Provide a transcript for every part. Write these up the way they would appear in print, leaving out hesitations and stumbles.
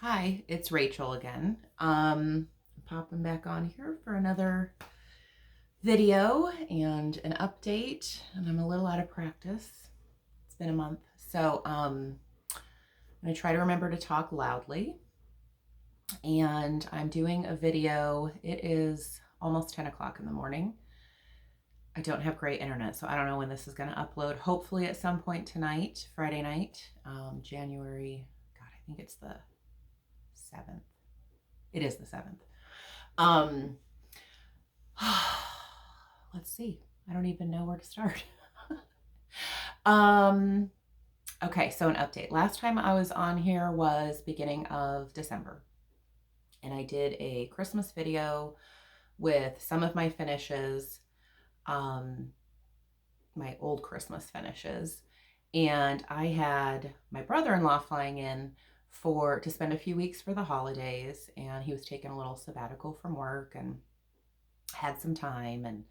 Hi, it's Rachel again. Popping back on here for another video and an update, and I'm a little out of practice. It's been a month, so I'm gonna try to remember to talk loudly. And I'm doing a video. It is almost 10 o'clock in the morning. I don't have great internet, so I don't know when this is gonna upload. Hopefully at some point tonight, Friday night, January, God, I think it's the 7th. It is the 7th. Let's see. I don't even know where to start. Okay, so an update. Last time I was on here was beginning of December. And I did a Christmas video with some of my finishes, my old Christmas finishes. And I had my brother-in-law flying in to spend a few weeks for the holidays, and he was taking a little sabbatical from work and had some time and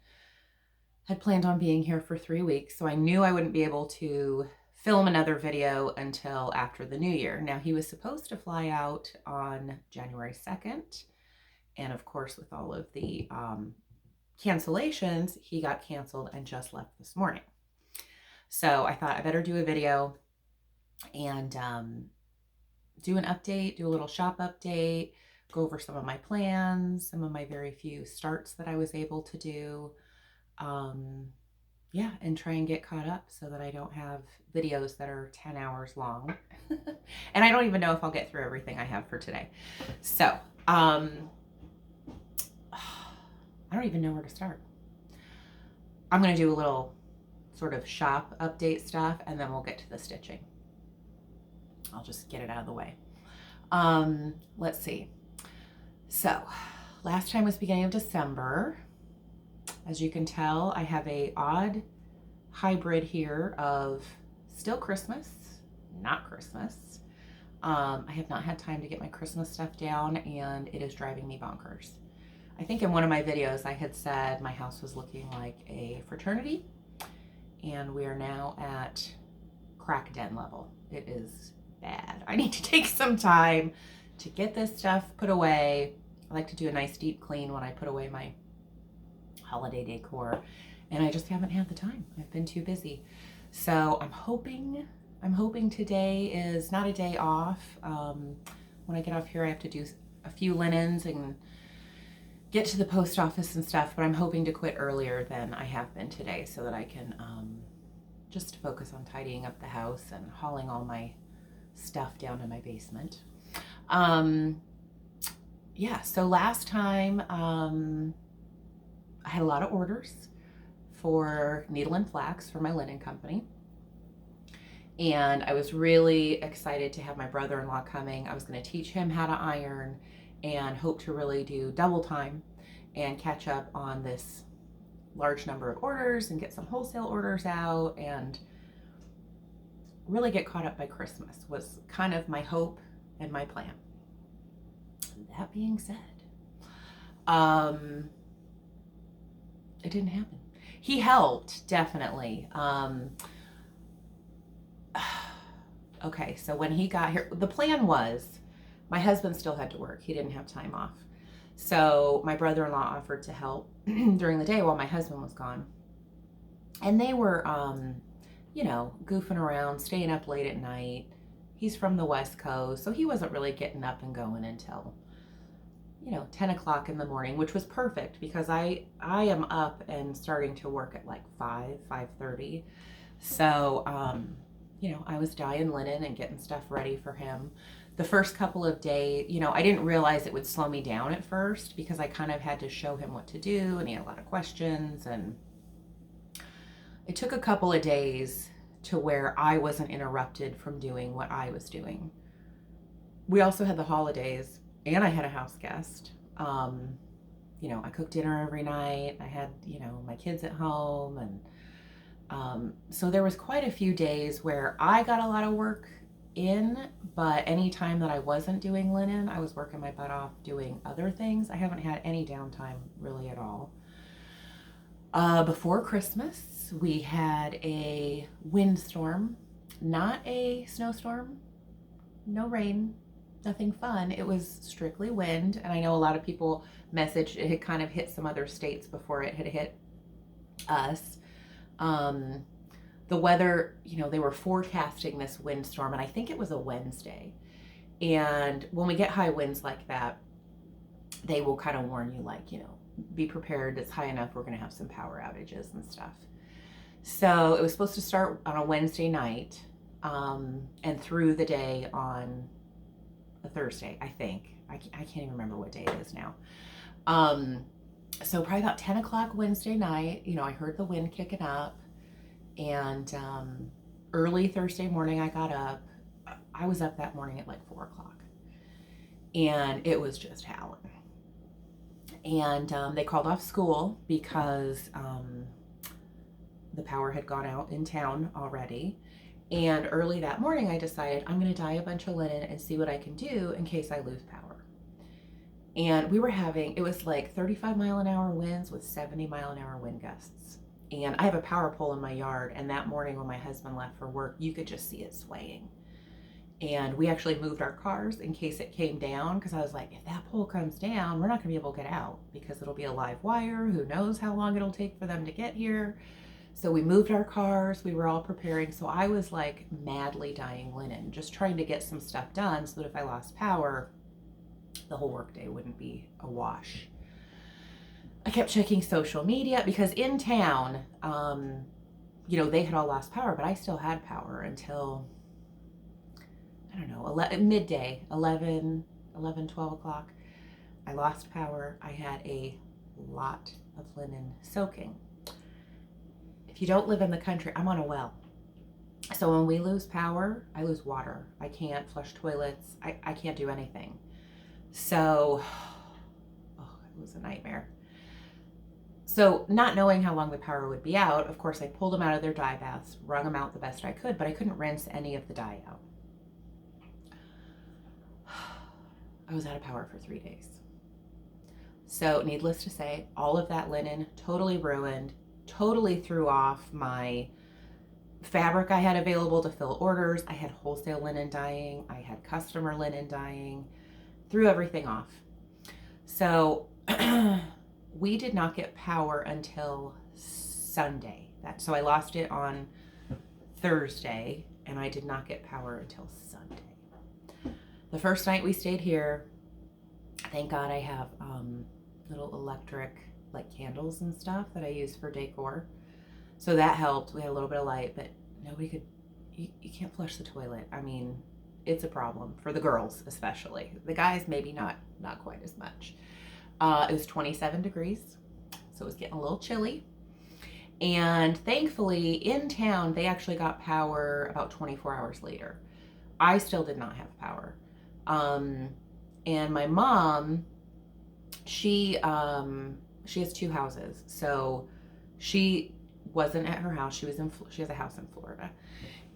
had planned on being here for 3 weeks. So I knew I wouldn't be able to film another video until after the new year. Now, he was supposed to fly out on January 2nd. And of course, with all of the cancellations, he got canceled and just left this morning. So I thought I better do a video and do an update, do a little shop update, go over some of my plans, some of my very few starts that I was able to do. Yeah, and try and get caught up so that I don't have videos that are 10 hours long. And I don't even know if I'll get through everything I have for today. So, I don't even know where to start. I'm going to do a little sort of shop update stuff, and then we'll get to the stitching. I'll just get it out of the way. Let's see. So last time was beginning of December. As you can tell, I have a odd hybrid here of still Christmas, not Christmas. I have not had time to get my Christmas stuff down, and it is driving me bonkers. I think in one of my videos I had said my house was looking like a fraternity, and we are now at crack den level. It is bad. I need to take some time to get this stuff put away. I like to do a nice deep clean when I put away my holiday decor, and I just haven't had the time. I've been too busy. So I'm hoping today is not a day off. When I get off here, I have to do a few linens and get to the post office and stuff, but I'm hoping to quit earlier than I have been today so that I can just focus on tidying up the house and hauling all my stuff down in my basement. Yeah, so last time I had a lot of orders for needle and flax for my linen company. And I was really excited to have my brother-in-law coming. I was going to teach him how to iron and hope to really do double time and catch up on this large number of orders and get some wholesale orders out and really get caught up by Christmas was kind of my hope and my plan. That being said, it didn't happen. He helped, definitely. Okay, so when he got here, the plan was my husband still had to work. He didn't have time off. So my brother-in-law offered to help during the day while my husband was gone. And they were, goofing around, staying up late at night. He's from the West Coast, so he wasn't really getting up and going until 10 o'clock in the morning, which was perfect because I am up and starting to work at like 5:30. So, I was dyeing linen and getting stuff ready for him. The first couple of days, I didn't realize it would slow me down at first because I kind of had to show him what to do and he had a lot of questions, and it took a couple of days to where I wasn't interrupted from doing what I was doing. We also had the holidays and I had a house guest. I cooked dinner every night. I had, my kids at home. And so there was quite a few days where I got a lot of work in, but any time that I wasn't doing linen, I was working my butt off doing other things. I haven't had any downtime really at all. Before Christmas, we had a windstorm, not a snowstorm, no rain, nothing fun. It was strictly wind. And I know a lot of people messaged it had kind of hit some other states before it had hit us. The weather, they were forecasting this windstorm, and I think it was a Wednesday. And when we get high winds like that, they will kind of warn you, like, be prepared. It's high enough. We're going to have some power outages and stuff. So it was supposed to start on a Wednesday night, and through the day on a Thursday, I think. I can't even remember what day it is now. So probably about 10 o'clock Wednesday night, I heard the wind kicking up, and early Thursday morning I got up. I was up that morning at like 4 o'clock, and it was just howling. And they called off school because the power had gone out in town already. And early that morning I decided I'm going to dye a bunch of linen and see what I can do in case I lose power. And it was like 35-mile-an-hour winds with 70-mile-an-hour wind gusts. And I have a power pole in my yard, and that morning when my husband left for work, you could just see it swaying. And we actually moved our cars in case it came down, because I was like, if that pole comes down, we're not going to be able to get out because it'll be a live wire. Who knows how long it'll take for them to get here. So we moved our cars. We were all preparing. So I was like madly dyeing linen, just trying to get some stuff done so that if I lost power, the whole workday wouldn't be a wash. I kept checking social media because in town, they had all lost power, but I still had power until, I don't know, midday, 11, 12 o'clock. I lost power. I had a lot of linen soaking. If you don't live in the country, I'm on a well. So when we lose power, I lose water. I can't flush toilets. I can't do anything. So, it was a nightmare. So not knowing how long the power would be out, of course, I pulled them out of their dye baths, wrung them out the best I could, but I couldn't rinse any of the dye out. I was out of power for 3 days. So needless to say, all of that linen totally ruined, totally threw off my fabric I had available to fill orders. I had wholesale linen dyeing. I had customer linen dyeing. Threw everything off. So we did not get power until Sunday. So I lost it on Thursday, and I did not get power until Sunday. The first night we stayed here, thank God I have little electric candles and stuff that I use for decor. So that helped. We had a little bit of light, but you can't flush the toilet. I mean, it's a problem for the girls, especially. The guys, maybe not quite as much. It was 27 degrees, so it was getting a little chilly. And thankfully, in town, they actually got power about 24 hours later. I still did not have power. And my mom, she has 2 houses. So she wasn't at her house. She has a house in Florida.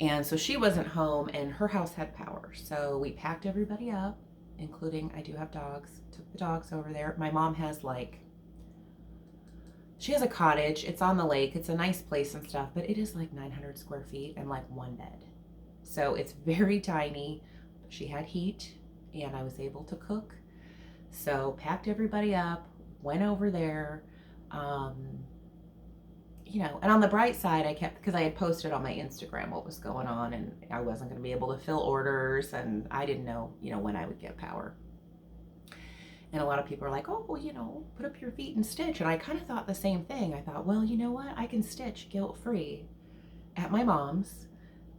And so she wasn't home, and her house had power. So we packed everybody up, including, I do have dogs, took the dogs over there. My mom has she has a cottage. It's on the lake. It's a nice place and stuff, but it is 900 square feet and 1 bed. So it's very tiny. She had heat, and I was able to cook. So packed everybody up, went over there, and on the bright side, because I had posted on my Instagram what was going on, and I wasn't going to be able to fill orders, and I didn't know, when I would get power. And a lot of people are like, oh, well, put up your feet and stitch. And I kind of thought the same thing. I thought, well, you know what? I can stitch guilt-free at my mom's.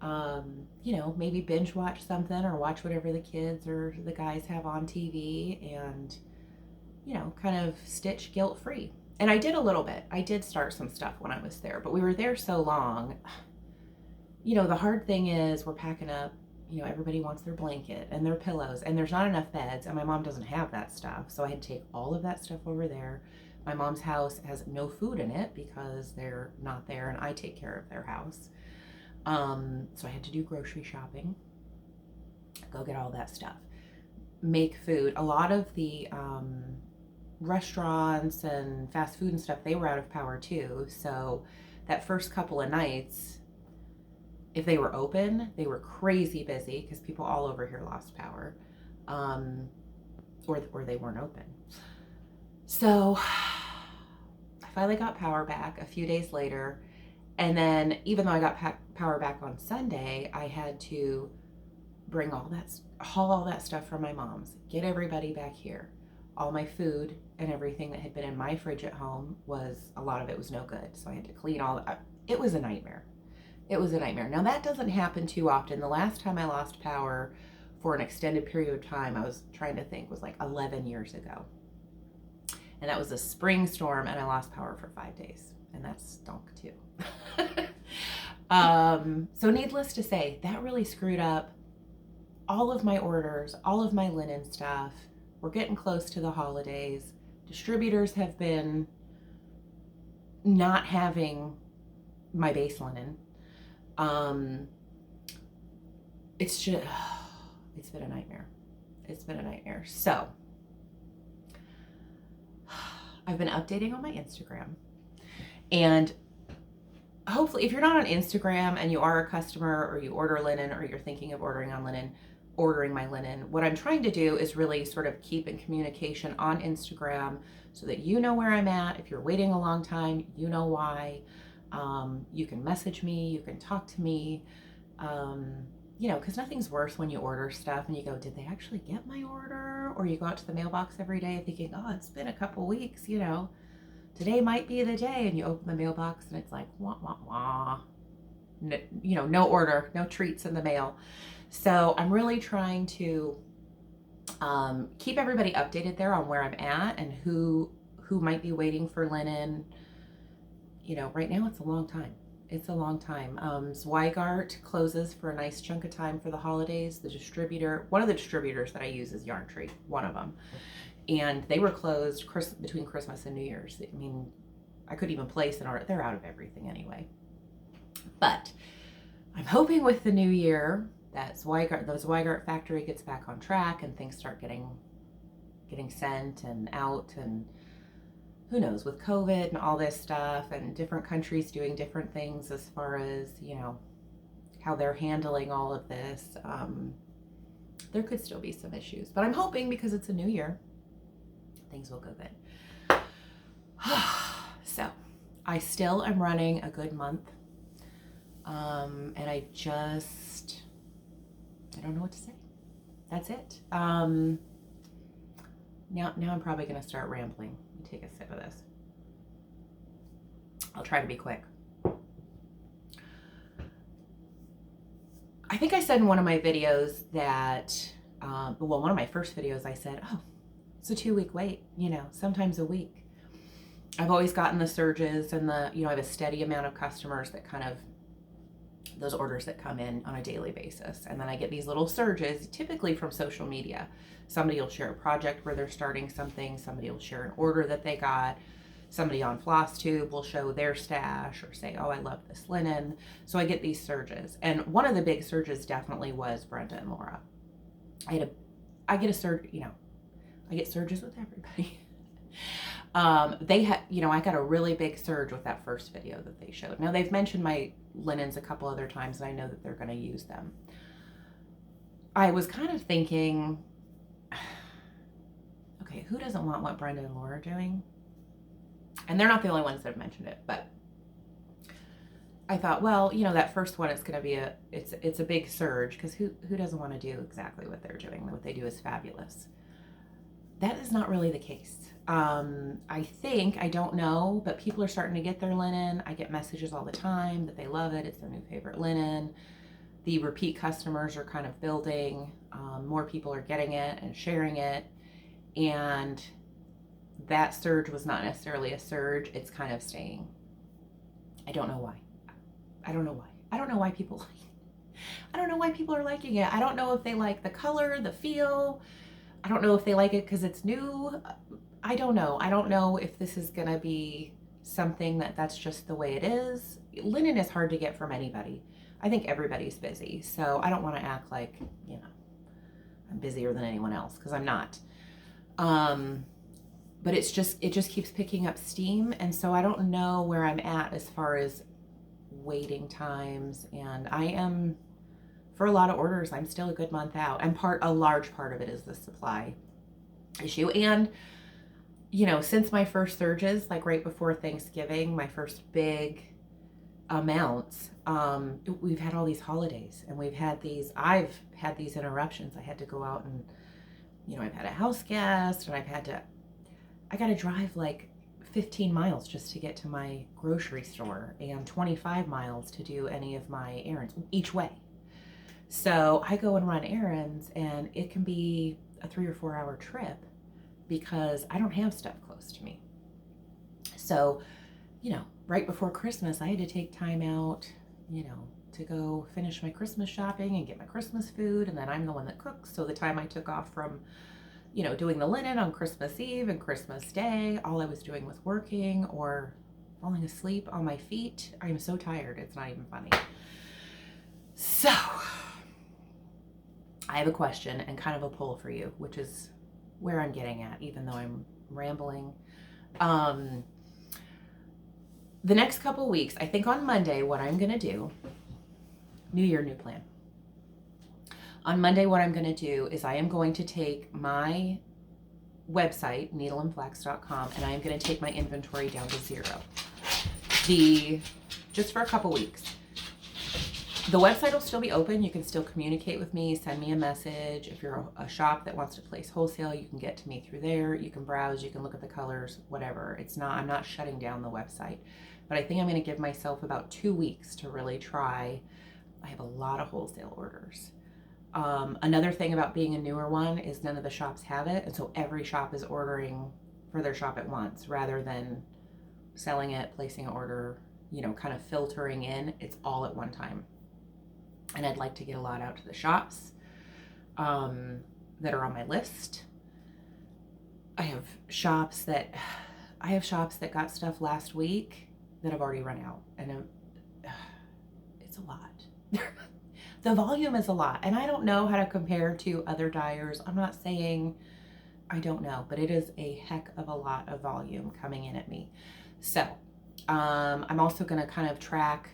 Maybe binge watch something or watch whatever the kids or the guys have on TV and, kind of stitch guilt-free. And I did a little bit. I did start some stuff when I was there, but we were there so long. The hard thing is we're packing up, everybody wants their blanket and their pillows, and there's not enough beds, and my mom doesn't have that stuff. So I had to take all of that stuff over there. My mom's house has no food in it because they're not there, and I take care of their house. So I had to do grocery shopping, go get all that stuff, make food. A lot of the restaurants and fast food and stuff, they were out of power too. So that first couple of nights, if they were open, they were crazy busy because people all over here lost power. or they weren't open. So I finally got power back a few days later. And then even though I got power back on Sunday, I had to haul all that stuff from my mom's, get everybody back here. All my food and everything that had been in my fridge at home a lot of it was no good. So I had to clean all that. It was a nightmare. It was a nightmare. Now that doesn't happen too often. The last time I lost power for an extended period of time, I was trying to think, was like 11 years ago. And that was a spring storm, and I lost power for 5 days. And that stunk too. So needless to say, that really screwed up all of my orders, all of my linen stuff. We're getting close to the holidays. Distributors have been not having my base linen. It's just, it's been a nightmare. It's been a nightmare. So I've been updating on my Instagram, and hopefully if you're not on Instagram and you are a customer or you order linen or you're thinking of ordering my linen, what I'm trying to do is really sort of keep in communication on Instagram so that you know where I'm at. If you're waiting a long time, you know why. You can message me, you can talk to me, because nothing's worse when you order stuff and you go, did they actually get my order? Or you go out to the mailbox every day thinking, oh, it's been a couple weeks, today might be the day, and you open the mailbox and it's like, wah, wah, wah. No order, no treats in the mail. So I'm really trying to keep everybody updated there on where I'm at and who might be waiting for linen. Right now it's a long time. It's a long time. Zweigart closes for a nice chunk of time for the holidays. One of the distributors that I use is Yarn Tree, one of them. And they were closed between Christmas and New Year's. I mean, I couldn't even place an order. They're out of everything anyway. But I'm hoping with the new year that the Zweigart factory gets back on track and things start getting sent and out, and who knows, with COVID and all this stuff and different countries doing different things as far as, how they're handling all of this, there could still be some issues. But I'm hoping, because it's a new year, things will go good. So I still am running a good month. And I don't know what to say. That's it. Now I'm probably going to start rambling. Let me take a sip of this. I'll try to be quick. I think I said in one of my videos that, one of my first videos, I said, oh, it's a 2-week wait, sometimes a week. I've always gotten the surges and I have a steady amount of customers that those orders that come in on a daily basis. And then I get these little surges, typically from social media. Somebody will share a project where they're starting something. Somebody will share an order that they got. Somebody on Flosstube will show their stash or say, oh, I love this linen. So I get these surges. And one of the big surges definitely was Brenda and Laura. I get a surge, I get surges with everybody. I got a really big surge with that first video that they showed. Now they've mentioned my linens a couple other times, and I know that they're going to use them. I was kind of thinking, okay, who doesn't want what Brenda and Laura are doing? And they're not the only ones that have mentioned it, but I thought, well, that first one, it's going to be it's a big surge, because who doesn't want to do exactly what they're doing? What they do is fabulous. That is not really the case. I don't know, but people are starting to get their linen. I get messages all the time that they love it. It's their new favorite linen. The repeat customers are kind of building. More people are getting it and sharing it. And that surge was not necessarily a surge. It's kind of staying. I don't know why. I don't know why people like it. I don't know why people are liking it. I don't know if they like the color, the feel. I don't know if they like it because it's new. I don't know. I don't know if this is going to be something that's just the way it is. Linen is hard to get from anybody. I think everybody's busy. So I don't want to act like, I'm busier than anyone else, because I'm not. But it just keeps picking up steam. And so I don't know where I'm at as far as waiting times. And I am for a lot of orders, I'm still a good month out. And a large part of it is the supply issue. And, you know, since my first surges, like right before Thanksgiving, my first big amounts, we've had all these holidays, and I've had these interruptions. I had to go out and, you know, I've had a house guest, and I got to drive like 15 miles just to get to my grocery store, and 25 miles to do any of my errands each way. So I go and run errands, and it can be a 3 or 4 hour trip because I don't have stuff close to me. So, you know, right before Christmas, I had to take time out, you know, to go finish my Christmas shopping and get my Christmas food. And then I'm the one that cooks. So the time I took off from, you know, doing the linen on Christmas Eve and Christmas Day, all I was doing was working or falling asleep on my feet. I'm so tired. It's not even funny. So I have a question and kind of a poll for you, which is where I'm getting at, even though I'm rambling. The next couple weeks, I think on Monday, what I'm going to do, new year, new plan. On Monday, what I'm going to do is I am going to take my website, needleandflax.com, and I am going to take my inventory down to 0. Just for a couple weeks. The website will still be open. You can still communicate with me, send me a message. If you're a shop that wants to place wholesale, you can get to me through there. You can browse, you can look at the colors, whatever. I'm not shutting down the website, but I think I'm going to give myself about 2 weeks to really try. I have a lot of wholesale orders. Another thing about being a newer one is none of the shops have it. And so every shop is ordering for their shop at once rather than selling it, placing an order, you know, kind of filtering in. It's all at one time. And I'd like to get a lot out to the shops that are on my list. I have shops that got stuff last week that have already run out, and it's a lot. The volume is a lot, and I don't know how to compare to other dyers. I'm not saying I don't know, but it is a heck of a lot of volume coming in at me. So I'm also going to kind of track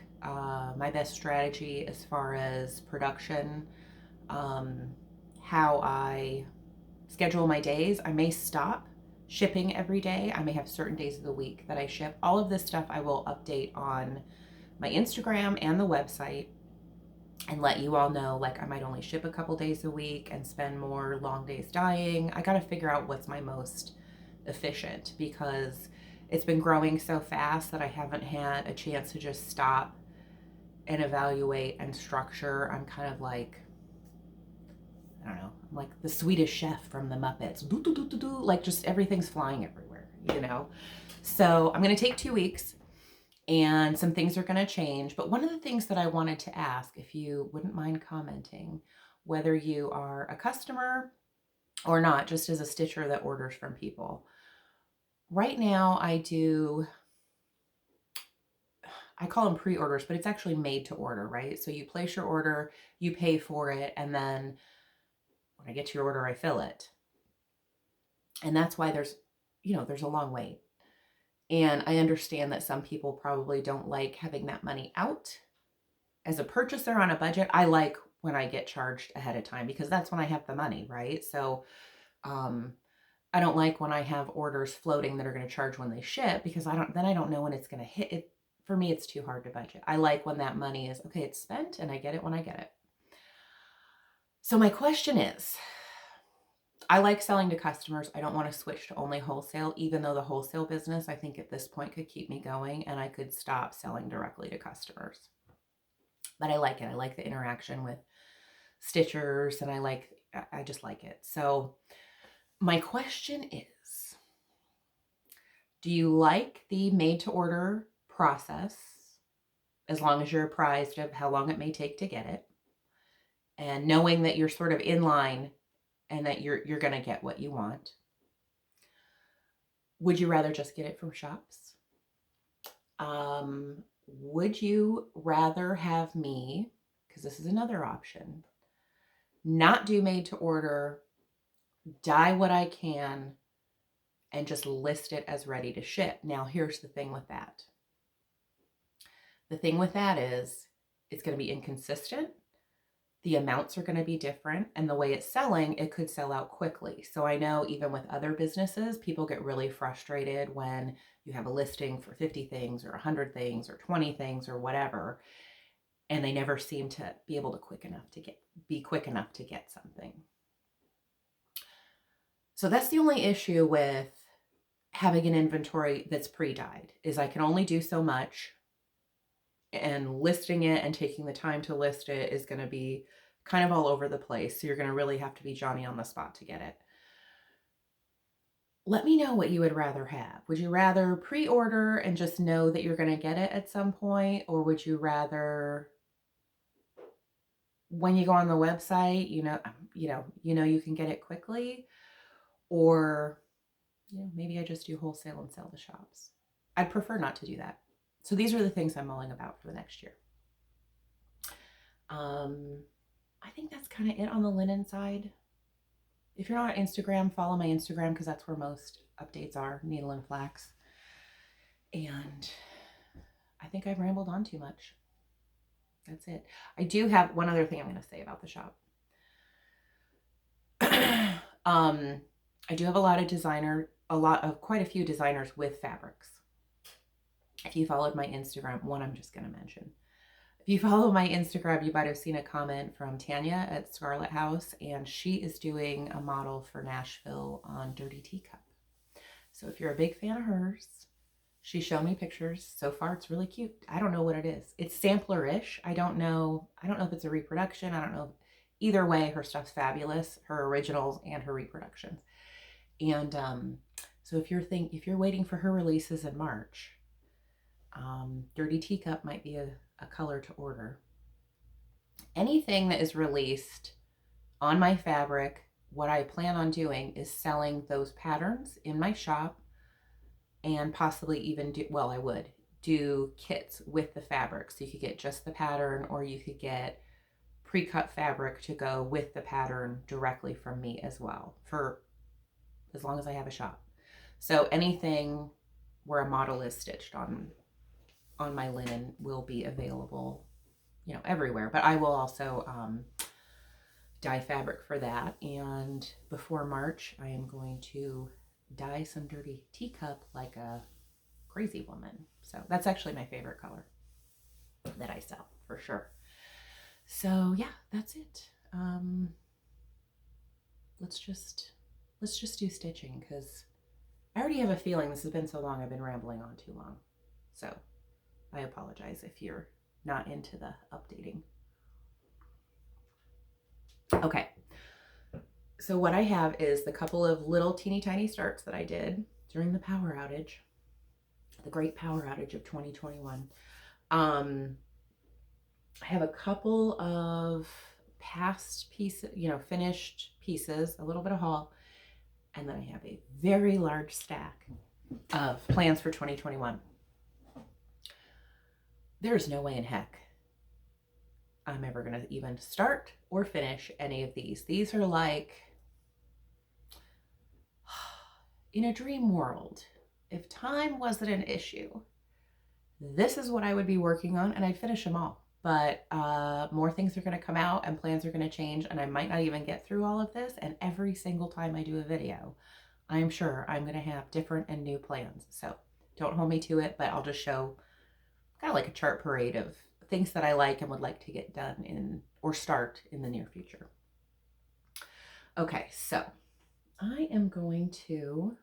my best strategy as far as production, how I schedule my days. I may stop shipping every day. I may have certain days of the week that I ship. All of this stuff I will update on my Instagram and the website and let you all know, like, I might only ship a couple days a week and spend more long days dyeing. I got to figure out what's my most efficient because it's been growing so fast that I haven't had a chance to just stop and evaluate and structure. I'm kind of like, I don't know, I'm like the Swedish chef from the Muppets. Do, do, do, do, do. Like just everything's flying everywhere, you know? So I'm going to take 2 weeks and some things are going to change. But one of the things that I wanted to ask, if you wouldn't mind commenting, whether you are a customer or not, just as a stitcher that orders from people. Right now I call them pre-orders, but it's actually made to order, right? So you place your order, you pay for it, and then when I get to your order, I fill it. And that's why there's a long wait. And I understand that some people probably don't like having that money out. As a purchaser on a budget, I like when I get charged ahead of time because that's when I have the money, right? So I don't like when I have orders floating that are going to charge when they ship because I don't know when it's going to hit it. For me, it's too hard to budget. I like when that money is, okay, it's spent and I get it when I get it. So my question is, I like selling to customers. I don't want to switch to only wholesale, even though the wholesale business, I think at this point could keep me going and I could stop selling directly to customers. But I like it. I like the interaction with stitchers and I just like it. So my question is, do you like the made to order process as long as you're apprised of how long it may take to get it and knowing that you're sort of in line and that you're going to get what you want? Would you rather just get it from shops? Would you rather have me, because this is another option, not do made to order, dye what I can, and just list it as ready to ship? Now, here's the thing with that. The thing with that is it's going to be inconsistent. the amounts are going to be different, and the way it's selling, it could sell out quickly. So I know even with other businesses, people get really frustrated when you have a listing for 50 things or 100 things or 20 things or whatever, and they never seem to be able to be quick enough to get something. So that's the only issue with having an inventory that's pre-dyed, is I can only do so much, and listing it and taking the time to list it is going to be kind of all over the place. So you're going to really have to be Johnny on the spot to get it. Let me know what you would rather have. Would you rather pre-order and just know that you're going to get it at some point? Or would you rather, when you go on the website, you know you can get it quickly? Or, maybe I just do wholesale and sell to shops. I'd prefer not to do that. So these are the things I'm mulling about for the next year. I think that's kind of it on the linen side. If you're not on Instagram, follow my Instagram, because that's where most updates are, Needle and Flax. And I think I've rambled on too much. That's it. I do have one other thing I'm going to say about the shop. I do have quite a few designers with fabrics. If you followed my Instagram, one I'm just going to mention. If you follow my Instagram, you might have seen a comment from Tanya at Scarlet House, and she is doing a model for Nashville on Dirty Teacup. So if you're a big fan of hers, she showed me pictures. So far, it's really cute. I don't know what it is. It's sampler-ish. I don't know if it's a reproduction. I don't know. Either way, her stuff's fabulous, her originals and her reproductions. And so if you're waiting for her releases in March, Dirty Teacup might be a color to order. Anything that is released on my fabric, what I plan on doing is selling those patterns in my shop, and possibly even I would do kits with the fabric. So you could get just the pattern, or you could get pre-cut fabric to go with the pattern directly from me as well, for as long as I have a shop. So anything where a model is stitched on my linen will be available, everywhere. But I will also dye fabric for that. And before March, I am going to dye some Dirty Teacup like a crazy woman. So that's actually my favorite color that I sell, for sure. So yeah, that's it. Let's just do stitching, because I already have a feeling this has been so long, I've been rambling on too long. So I apologize if you're not into the updating. Okay. So what I have is the couple of little teeny tiny starts that I did during the power outage, the great power outage of 2021. I have a couple of past pieces, finished pieces, a little bit of haul, and then I have a very large stack of plans for 2021. There's no way in heck I'm ever going to even start or finish any of these. These are like, in a dream world, if time wasn't an issue, this is what I would be working on, and I'd finish them all. But more things are going to come out, and plans are going to change, and I might not even get through all of this. And every single time I do a video, I'm sure I'm going to have different and new plans. So don't hold me to it, but I'll just show kind of like a chart parade of things that I like and would like to get done or start in the near future. Okay, so I am going to,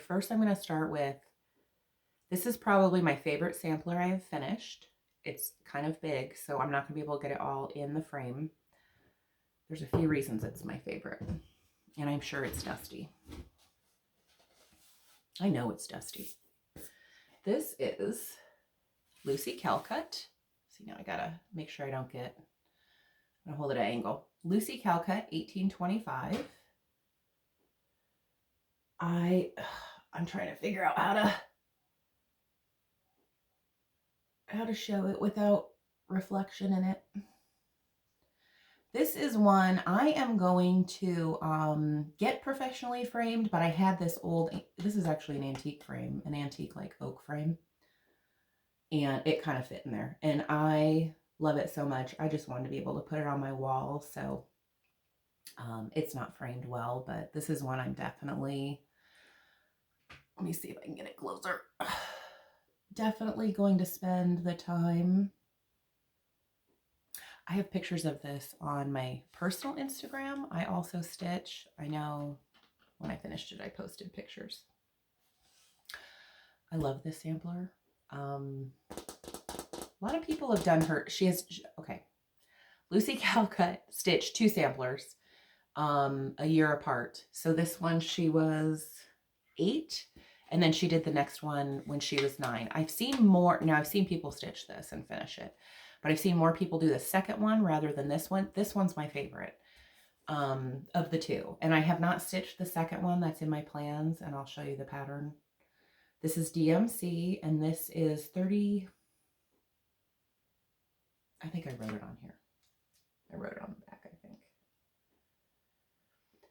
first I'm going to start with, this is probably my favorite sampler I have finished. It's kind of big, so I'm not going to be able to get it all in the frame. There's a few reasons it's my favorite, and I'm sure it's dusty. I know it's dusty. This is Lucy Calcut. See, now I gotta make sure I don't get, I'm gonna hold it at an angle. Lucy Calcut, 1825. I'm trying to figure out how to show it without reflection in it. This is one I am going to get professionally framed, but I had this this is actually an antique frame, an antique like oak frame, and it kind of fit in there. And I Love it so much. I just wanted to be able to put it on my wall. So it's not framed well, but this is one I'm definitely, let me see if I can get it closer. Definitely going to spend the time. I have pictures of this on my personal Instagram. I also stitch. I know when I finished it, I posted pictures. I love this sampler. A lot of people have done her, okay. Lucy Calcutt stitched 2 samplers a year apart. So this one she was 8, and then she did the next one when she was 9. I've seen people stitch this and finish it, but I've seen more people do the second one rather than this one. This one's my favorite of the 2, and I have not stitched the second one. That's in my plans, and I'll show you the pattern. This is DMC, and this is 30, I think I wrote it on here. I wrote it on the back, I think.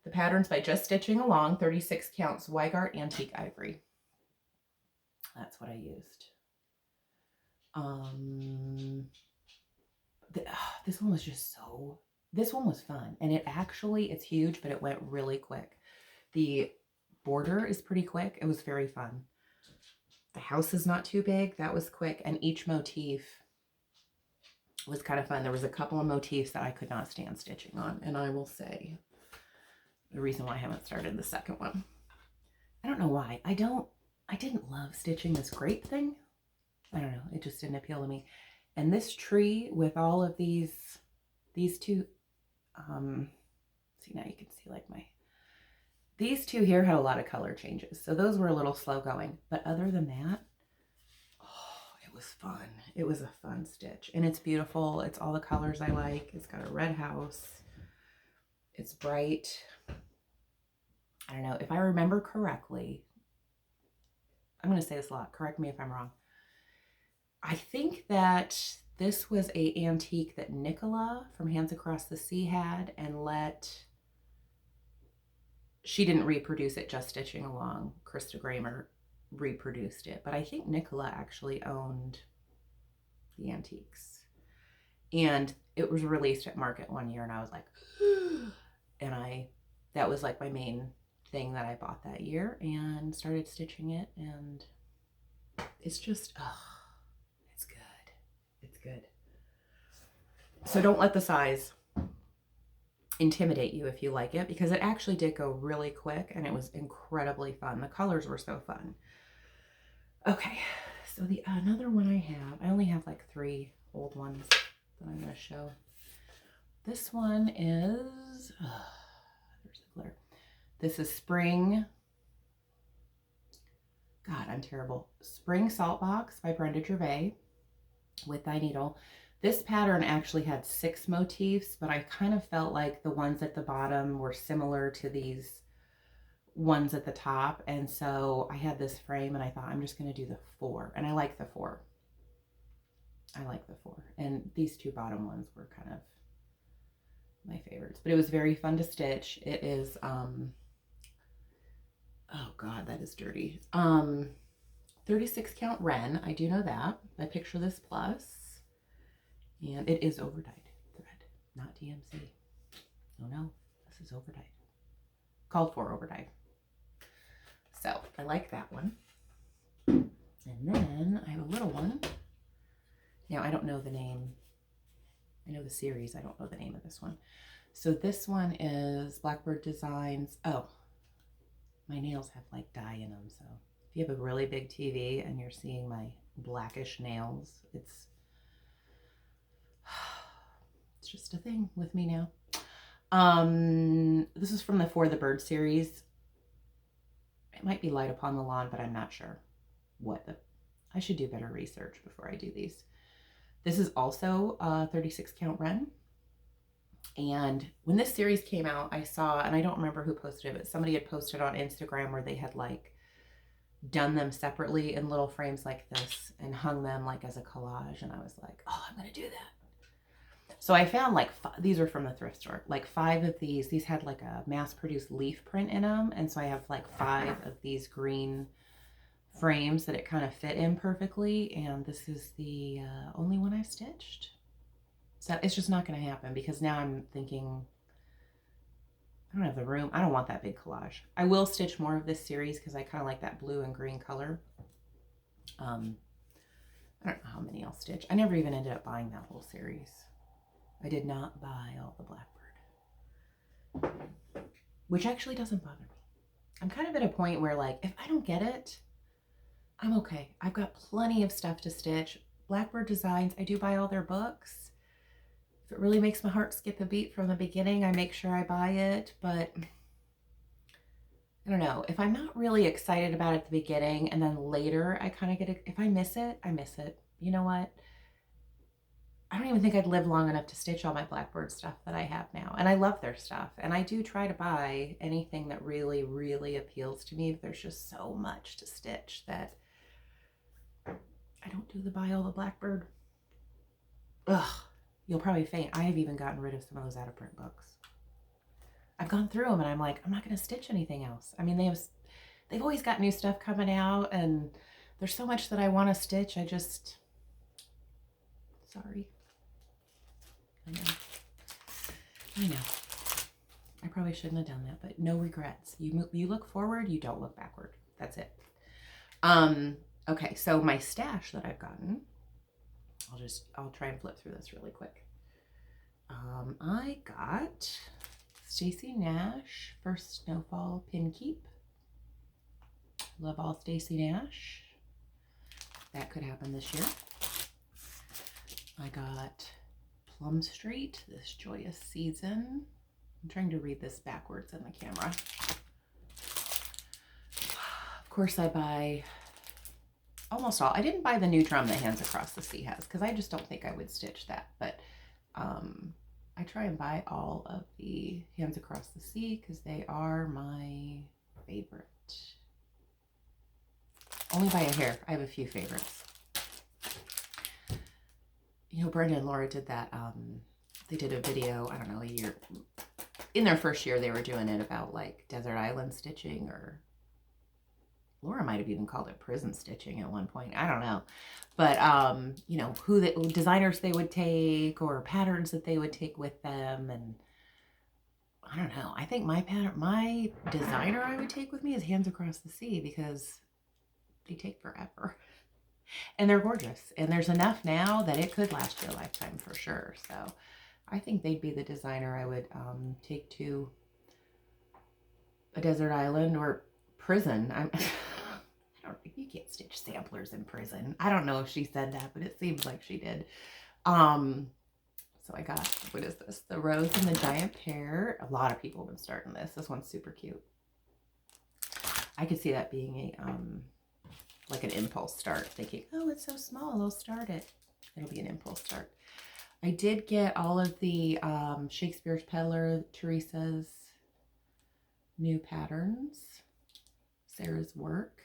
The pattern's by Just Stitching Along, 36 counts, Weigart Antique Ivory. That's what I used. This one was just this one was fun. And it's huge, but it went really quick. The border is pretty quick. It was very fun. The house is not too big. That was quick. And each motif was kind of fun. There was a couple of motifs that I could not stand stitching on. And I will say the reason why I haven't started the second one. I don't know why. I didn't love stitching this grape thing. I don't know. It just didn't appeal to me. And this tree with all of these 2, see, now you can see like these 2 here had a lot of color changes. So those were a little slow going. But other than that, it was fun. It was a fun stitch. And it's beautiful. It's all the colors I like. It's got a red house. It's bright. I don't know. If I remember correctly, I'm going to say this a lot. Correct me if I'm wrong. I think that this was a antique that Nicola from Hands Across the Sea had and she didn't reproduce it, Just Stitching Along. Krista Gramer reproduced it. But I think Nicola actually owned the antiques. And it was released at Market one year and I was like, and that was like my main thing that I bought that year and started stitching it, and it's just, it's good. It's good. So don't let the size intimidate you if you like it, because it actually did go really quick and it was incredibly fun. The colors were so fun. Okay, so another one I only have like 3 old ones that I'm going to show. This one is, there's the glare. This is Spring. God, I'm terrible. Spring Salt Box by Brenda Gervais with Thy Needle. This pattern actually had 6 motifs, but I kind of felt like the ones at the bottom were similar to these ones at the top. And so I had this frame and I thought I'm just going to do the 4. And I like the 4. I like the 4. And these 2 bottom ones were kind of my favorites. But it was very fun to stitch. It is, oh God, that is dirty. 36 count Ren. I do know that. I picture this plus. And it is overdyed thread, not DMC. Oh no, this is overdyed. Called for overdyed. So I like that one. And then I have a little one. Now I don't know the name. I know the series. I don't know the name of this one. So this one is Blackbird Designs. Oh, my nails have like dye in them. So if you have a really big TV and you're seeing my blackish nails, it's just a thing with me now. This is from the For the Bird series. It might be Light Upon the Lawn, but I'm not sure I should do better research before I do these. This is also 36 count Ren. And when this series came out, I saw, and I don't remember who posted it, but somebody had posted on Instagram where they had like done them separately in little frames like this and hung them like as a collage. And I was like, oh, I'm going to do that. So I found like, these are from the thrift store, like 5 of these. These had like a mass-produced leaf print in them. And so I have like 5 of these green frames that it kind of fit in perfectly. And this is the only one I stitched. So it's just not going to happen because now I'm thinking, I don't have the room. I don't want that big collage. I will stitch more of this series because I kind of like that blue and green color. I don't know how many I'll stitch. I never even ended up buying that whole series. I did not buy all the Blackbird, which actually doesn't bother me. I'm kind of at a point where, like, if I don't get it, I'm okay. I've got plenty of stuff to stitch. Blackbird Designs, I do buy all their books. If it really makes my heart skip a beat from the beginning, I make sure I buy it, but I don't know. If I'm not really excited about it at the beginning and then later I kind of get it, if I miss it, I miss it. You know what? I don't even think I'd live long enough to stitch all my Blackbird stuff that I have now. And I love their stuff. And I do try to buy anything that really, really appeals to me, but there's just so much to stitch that I don't do the buy all the Blackbird. Ugh. You'll probably faint. I have even gotten rid of some of those out of print books. I've gone through them and I'm like, I'm not going to stitch anything else. I mean, they've always got new stuff coming out and there's so much that I want to stitch. Sorry. I know. I probably shouldn't have done that, but no regrets. You look forward, you don't look backward. That's it. Okay, so my stash that I've gotten, I'll try and flip through this really quick. I got Stacy Nash First Snowfall Pin Keep. Love all Stacy Nash. That could happen this year. I got Plum Street, This Joyous Season. I'm trying to read this backwards in the camera. Of course, I buy almost all. I didn't buy the new drum that Hands Across the Sea has because I just don't think I would stitch that. But I try and buy all of the Hands Across the Sea because they are my favorite. Only by a hair. I have a few favorites. You know, Brenda and Laura did that. They did a video, I don't know, a year. In their first year, they were doing it about like desert island stitching, or Laura might have even called it prison stitching at one point. I don't know. But, you know, designers they would take or patterns that they would take with them. And I don't know. I think my designer I would take with me is Hands Across the Sea because they take forever. And they're gorgeous. And there's enough now that it could last you a lifetime for sure. So I think they'd be the designer I would take to a desert island or prison. You can't stitch samplers in prison. I don't know if she said that, but it seems like she did. So I got, what is this? The Rose and the Giant Pear. A lot of people have been starting this. This one's super cute. I could see that being a like an impulse start, thinking, oh, it's so small, I'll start it. It'll be an impulse start. I did get all of the Shakespeare's Peddler, Teresa's new patterns, Sarah's work.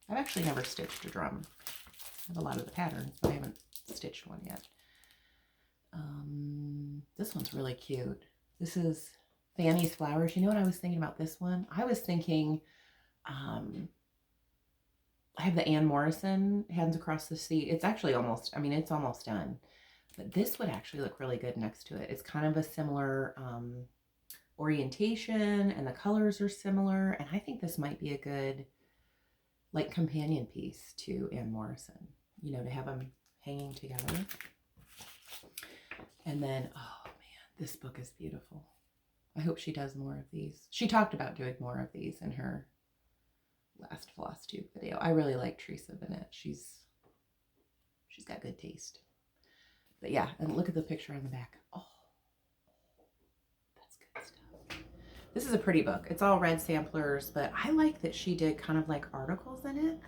I've actually never stitched a drum. I have a lot of the patterns, but I haven't stitched one yet. This one's really cute. This is Fanny's Flowers. You know what I was thinking about this one? I was thinking, I have the Anne Morrison Hands Across the Sea. It's actually almost, I mean, it's almost done. But this would actually look really good next to it. It's kind of a similar orientation and the colors are similar. And I think this might be a good, like, companion piece to Anne Morrison. You know, to have them hanging together. And then, oh man, this book is beautiful. I hope she does more of these. She talked about doing more of these in her last Flosstube video. I really like Teresa Bennett. She's got good taste. But yeah, and look at the picture on the back. Oh, that's good stuff. This is a pretty book. It's all red samplers, but I like that she did kind of like articles in it.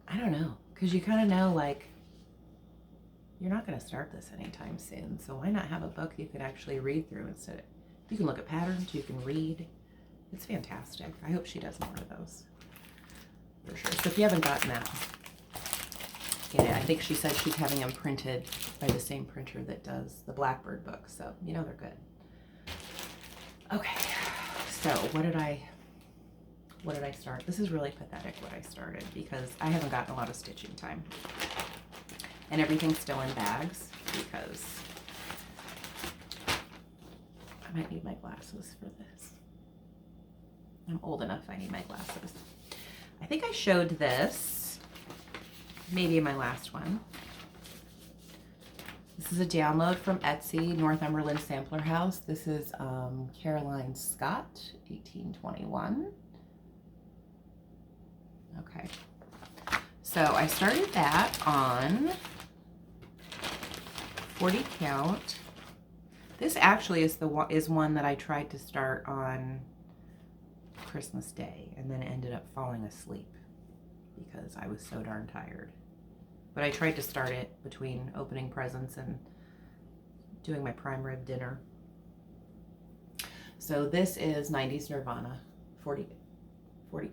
I don't know, because you kind of know, like, you're not going to start this anytime soon, so why not have a book you can actually read through instead? You can look at patterns, you can read. It's fantastic. I hope she does more of those, for sure. So if you haven't gotten that, get it. I think she said she's having them printed by the same printer that does the Blackbird book, so you know they're good. Okay, so what did I start? This is really pathetic what I started because I haven't gotten a lot of stitching time. And everything's still in bags. because I might need my glasses for this. I'm old enough, I need my glasses. I think I showed this, maybe in my last one. This is a download from Etsy, Northumberland Sampler House. This is Caroline Scott, 1821. Okay, so I started that on 40 count. This actually is one that I tried to start on Christmas Day and then ended up falling asleep because I was so darn tired. But I tried to start it between opening presents and doing my prime rib dinner. So this is 90s Nirvana, 40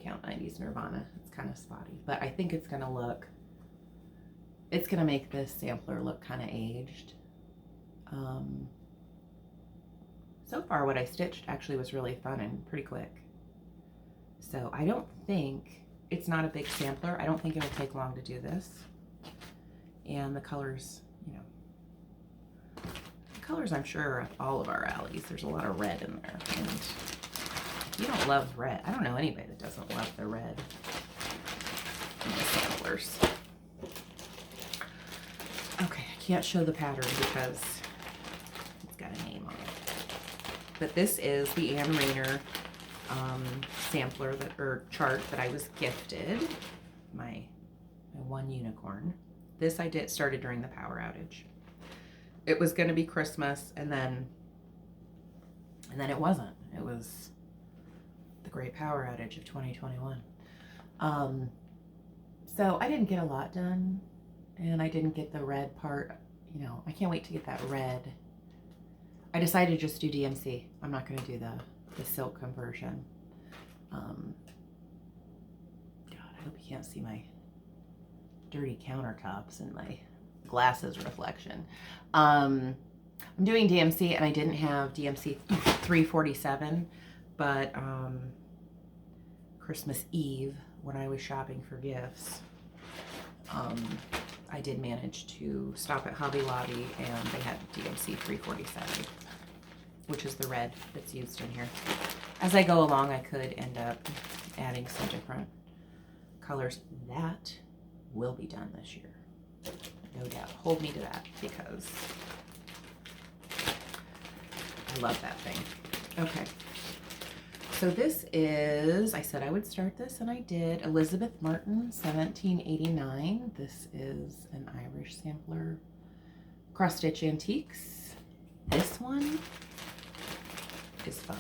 count 90s Nirvana. It's kind of spotty, but I think it's gonna make this sampler look kind of aged. So far what I stitched actually was really fun and pretty quick. So I don't think, it's not a big sampler. I don't think it'll take long to do this. And the colors, you know, the colors I'm sure are up all of our alleys. There's a lot of red in there. And if you don't love red, I don't know anybody that doesn't love the red in the samplers. Okay, I can't show the pattern because it's got a name on it. But this is the Ann Rayner sampler or chart that I was gifted. My one unicorn. This I started during the power outage. It was going to be Christmas, and then it wasn't. It was the great power outage of 2021. So I didn't get a lot done, and I didn't get the red part. You know, I can't wait to get that red. I decided to just do DMC. I'm not going to do the silk conversion. God, I hope you can't see my dirty countertops and my glasses reflection. I'm doing DMC, and I didn't have DMC 347, but Christmas Eve, when I was shopping for gifts, I did manage to stop at Hobby Lobby, and they had DMC 347, which is the red that's used in here. As I go along, I could end up adding some different colors. That will be done this year, no doubt. Hold me to that because I love that thing. Okay, so this is, I said I would start this, and I did. Elizabeth Martin, 1789. This is an Irish sampler. Cross Stitch Antiques. This one is fun.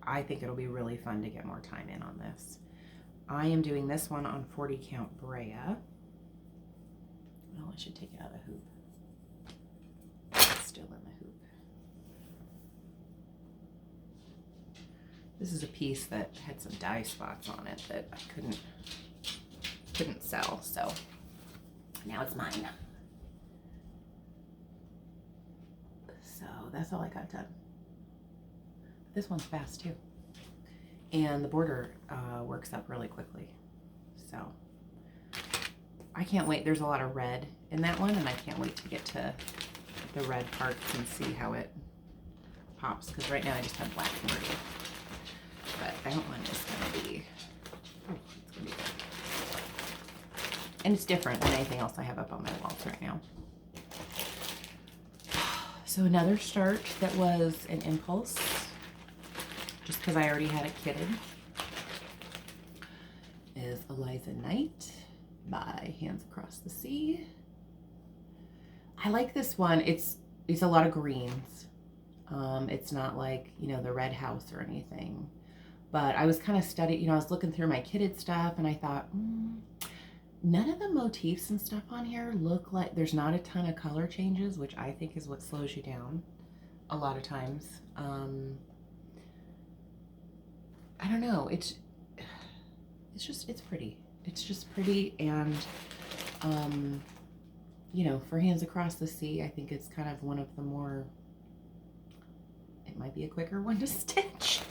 I think it'll be really fun to get more time in on this. I am doing this one on 40 count Brea. Well, I should take it out of the hoop. It's still in the hoop. This is a piece that had some dye spots on it that I couldn't sell, so now it's mine. So that's all I got done. This one's fast too. And the border works up really quickly. So I can't wait. There's a lot of red in that one, and I can't wait to get to the red parts and see how it pops, because right now I just have black and red. But that one is gonna be, oh, it's gonna be good. And it's different than anything else I have up on my walls right now. So another start that was an impulse, just because I already had it kitted, is Eliza Knight by Hands Across the Sea. I like this one. It's a lot of greens. It's not like, you know, the Red House or anything. But I was kind of studying, you know, I was looking through my kitted stuff, and I thought, none of the motifs and stuff on here look like, there's not a ton of color changes, which I think is what slows you down a lot of times. I don't know, it's pretty. It's just pretty, and you know, for Hands Across the Sea, I think it's kind of one of the more, it might be a quicker one to stitch.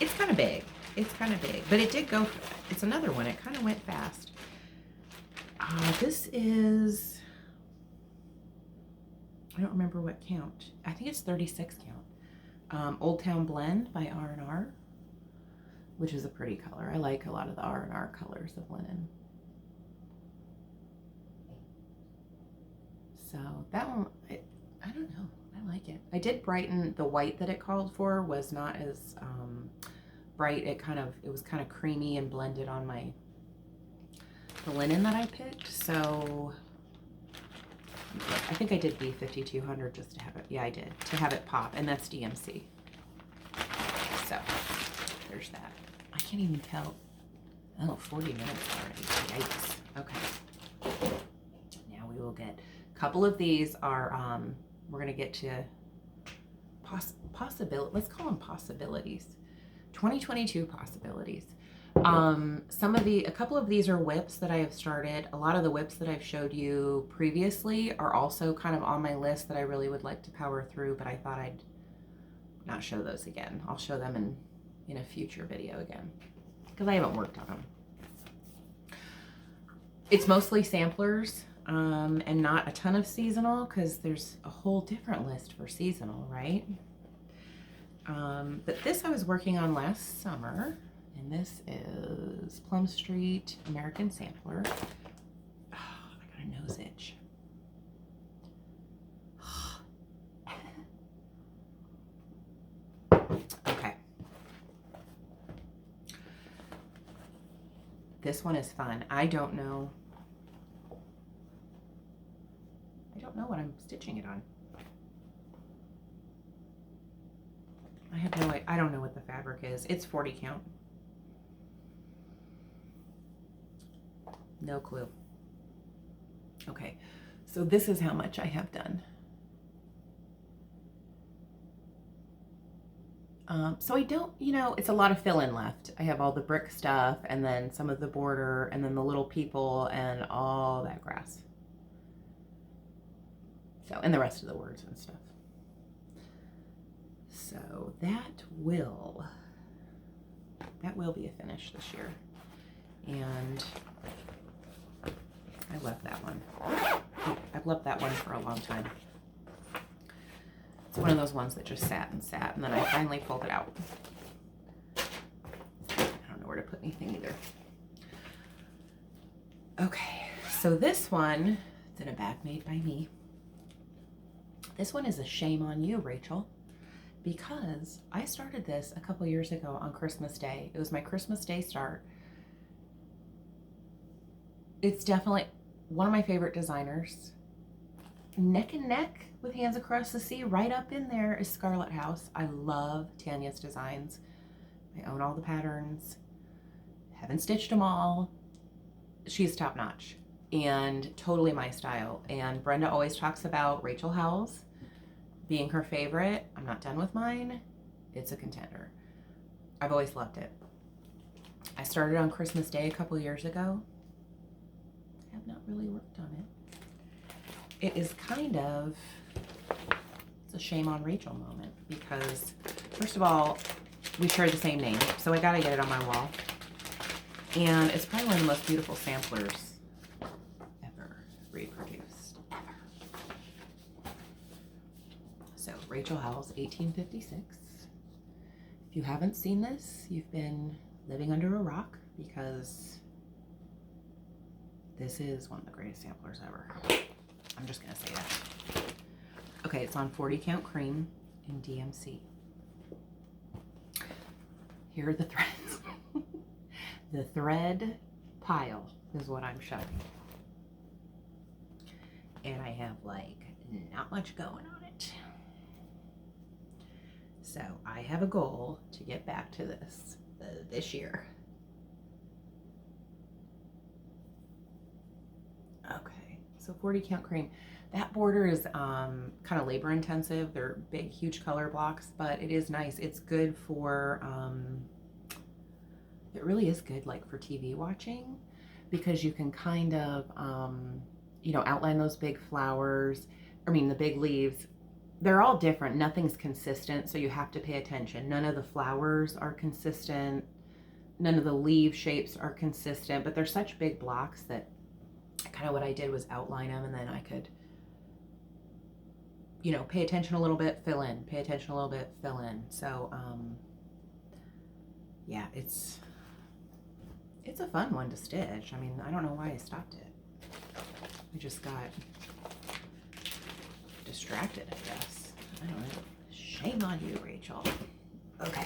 It's kind of big. It's kind of big, but it did go, it's another one. It kind of went fast. This is I don't remember what count. I think it's 36 count. Old Town Blend by R&R, which is a pretty color. I like a lot of the R&R colors of linen. So that one, I don't know. I like it. I did brighten. The white that it called for was not as bright. It was kind of creamy and blended on the linen that I picked. So I think I did B5200 just to have it. Yeah, I did, to have it pop, and that's DMC. So there's that. I can't even tell. Oh, 40 minutes already. Yikes. Okay. Now we will get a couple of these are, we're going to get to possibility. Let's call them possibilities. 2022 possibilities. A couple of these are whips that I have started. A lot of the whips that I've showed you previously are also kind of on my list that I really would like to power through, but I thought I'd not show those again. I'll show them in a future video again, because I haven't worked on them. It's mostly samplers, and not a ton of seasonal, because there's a whole different list for seasonal, right? But this I was working on last summer. And this is Plum Street American Sampler. Oh, I got a nose itch. Okay. This one is fun. I don't know what I'm stitching it on. I have no idea. I don't know what the fabric is. It's 40 count. No clue. Okay, so this is how much I have done. So I don't, it's a lot of fill-in left. I have all the brick stuff, and then some of the border, and then the little people, and all that grass. So, and the rest of the words and stuff. So that will be a finish this year. And I love that one. I've loved that one for a long time. It's one of those ones that just sat, and then I finally pulled it out. I don't know where to put anything either. Okay, so this one, it's in a bag made by me. This one is a shame on you, Rachel, because I started this a couple years ago on Christmas Day. It was my Christmas Day start. It's definitely one of my favorite designers. Neck and neck with Hands Across the Sea. Right up in there is Scarlet House. I love Tanya's designs. I own all the patterns. Haven't stitched them all. She's top notch and totally my style. And Brenda always talks about Rachel Howells being her favorite. I'm not done with mine. It's a contender. I've always loved it. I started on Christmas Day a couple years ago. I have not really worked on it. It is it's a shame on Rachel moment, because first of all, we share the same name, so I gotta get it on my wall. And it's probably one of the most beautiful samplers ever reproduced, ever. So Rachel Howells, 1856. If you haven't seen this, you've been living under a rock, because this is one of the greatest samplers ever. I'm just gonna say that. Okay, it's on 40 count cream in DMC. Here are the threads. The thread pile is what I'm showing. And I have like not much going on it. So I have a goal to get back to this year. Okay, so 40 count cream. That border is kind of labor intensive. They're big, huge color blocks, but it is nice. It's good for, it really is good like for TV watching, because you can kind of, outline those big flowers. The big leaves. They're all different. Nothing's consistent, so you have to pay attention. None of the flowers are consistent. None of the leaf shapes are consistent, but they're such big blocks that kind of what I did was outline them, and then I could you know, pay attention a little bit, fill in, pay attention a little bit, fill in. So, yeah, it's a fun one to stitch. I mean, I don't know why I stopped it. I just got distracted, I guess. I don't know. Shame on you, Rachel. Okay.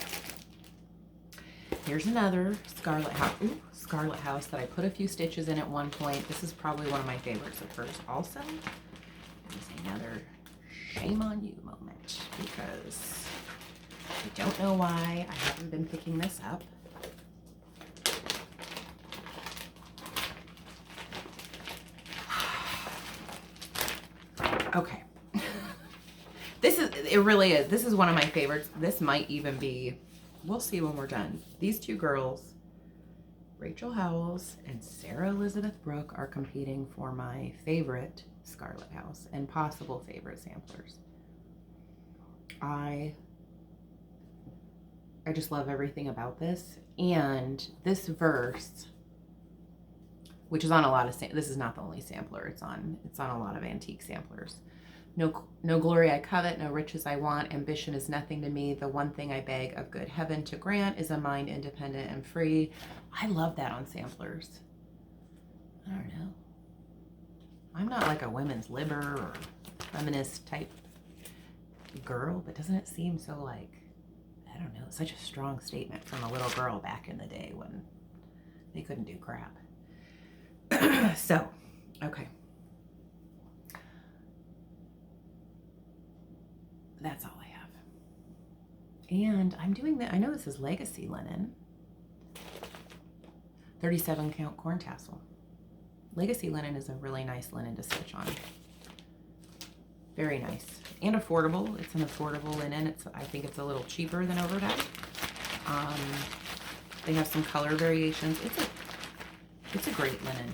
Here's another Scarlet House that I put a few stitches in at one point. This is probably one of my favorites of hers also. There's another shame on you moment because I don't know why I haven't been picking this up. Okay. It really is. This is one of my favorites. This might even be, we'll see when we're done. These two girls, Rachel Howells and Sarah Elizabeth Brooke, are competing for my favorite Scarlet House and possible favorite samplers. I just love everything about this. And this verse, which is on a lot of, this is not the only sampler, it's on a lot of antique samplers. No glory I covet, no riches I want, ambition is nothing to me. The one thing I beg of good heaven to grant is a mind independent and free. I love that on samplers. I don't know. I'm not like a women's liber or feminist type girl, but doesn't it seem so like, I don't know, such a strong statement from a little girl back in the day when they couldn't do crap. So, okay. That's all I have. And I'm doing that. I know this is legacy linen. 37 count corn tassel. Legacy linen is a really nice linen to stitch on. Very nice and affordable. It's an affordable linen. I think it's a little cheaper than overdye. They have some color variations. It's a great linen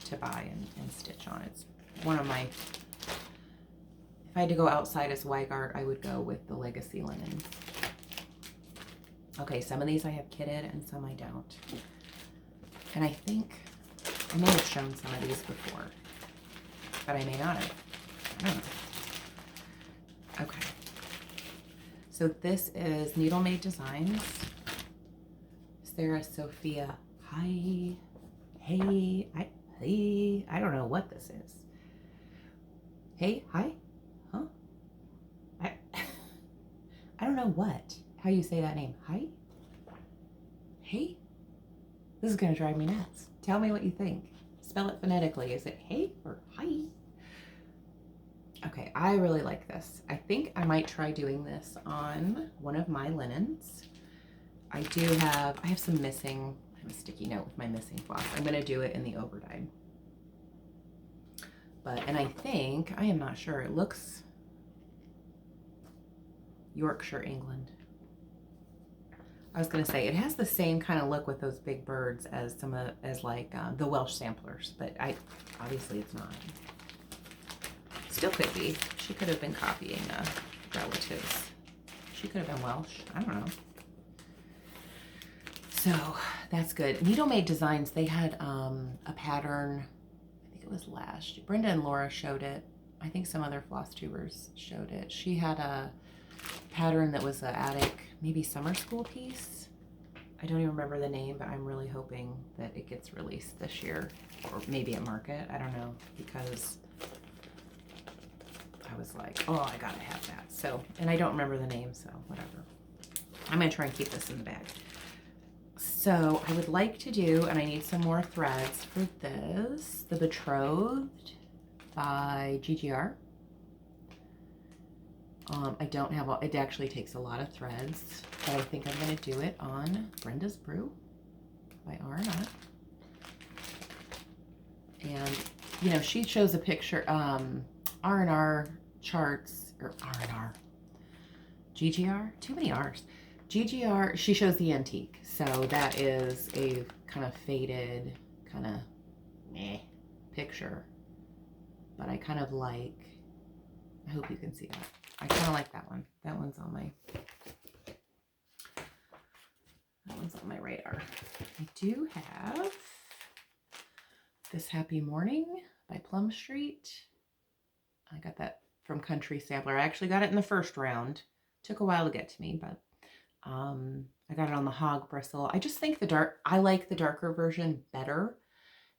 to buy and stitch on. It's one of my, if I had to go outside as Weigart, I would go with the legacy linens. Okay, some of these I have kitted and some I don't. And I think I may have shown some of these before, but I may not have. I don't know. Okay. So this is Needle Made Designs. Sarah Sophia. Hi. Hey. I don't know what this is. Hey. Hi. Huh? I don't know how you say that name. Hi? Hey? This is going to drive me nuts. Tell me what you think. Spell it phonetically. Is it hey or hi? Okay, I really like this. I think I might try doing this on one of my linens. I have some missing, I have a sticky note with my missing floss. I'm going to do it in the overdyed. And I think, I am not sure, it looks Yorkshire, England. I was going to say, it has the same kind of look with those big birds as the Welsh samplers, but obviously it's not. Still could be. She could have been copying relatives. She could have been Welsh. I don't know. So that's good. Needle Made Designs, they had a pattern, I think it was last. Brenda and Laura showed it. I think some other floss tubers showed it. She had a pattern that was an attic, maybe summer school piece. I don't even remember the name, but I'm really hoping that it gets released this year, or maybe at market. I don't know, because I was like, oh, I gotta have that. So, and I don't remember the name, so whatever. I'm gonna try and keep this in the bag. So I would like to do, and I need some more threads for this, The Betrothed by GGR. I don't have, it actually takes a lot of threads, but I think I'm gonna do it on Brenda's Brew by R&R. And, you know, she shows a picture, R&R charts, or R&R, GGR, too many R's. GGR, she shows the antique. So that is a kind of faded, kind of meh picture. But I kind of like, I hope you can see that. I kind of like that one. That one's on my radar. I do have This Happy Morning by Plum Street. I got that from Country Sampler. I actually got it in the first round. Took a while to get to me, but I got it on the hog bristle. I just think I like the darker version better.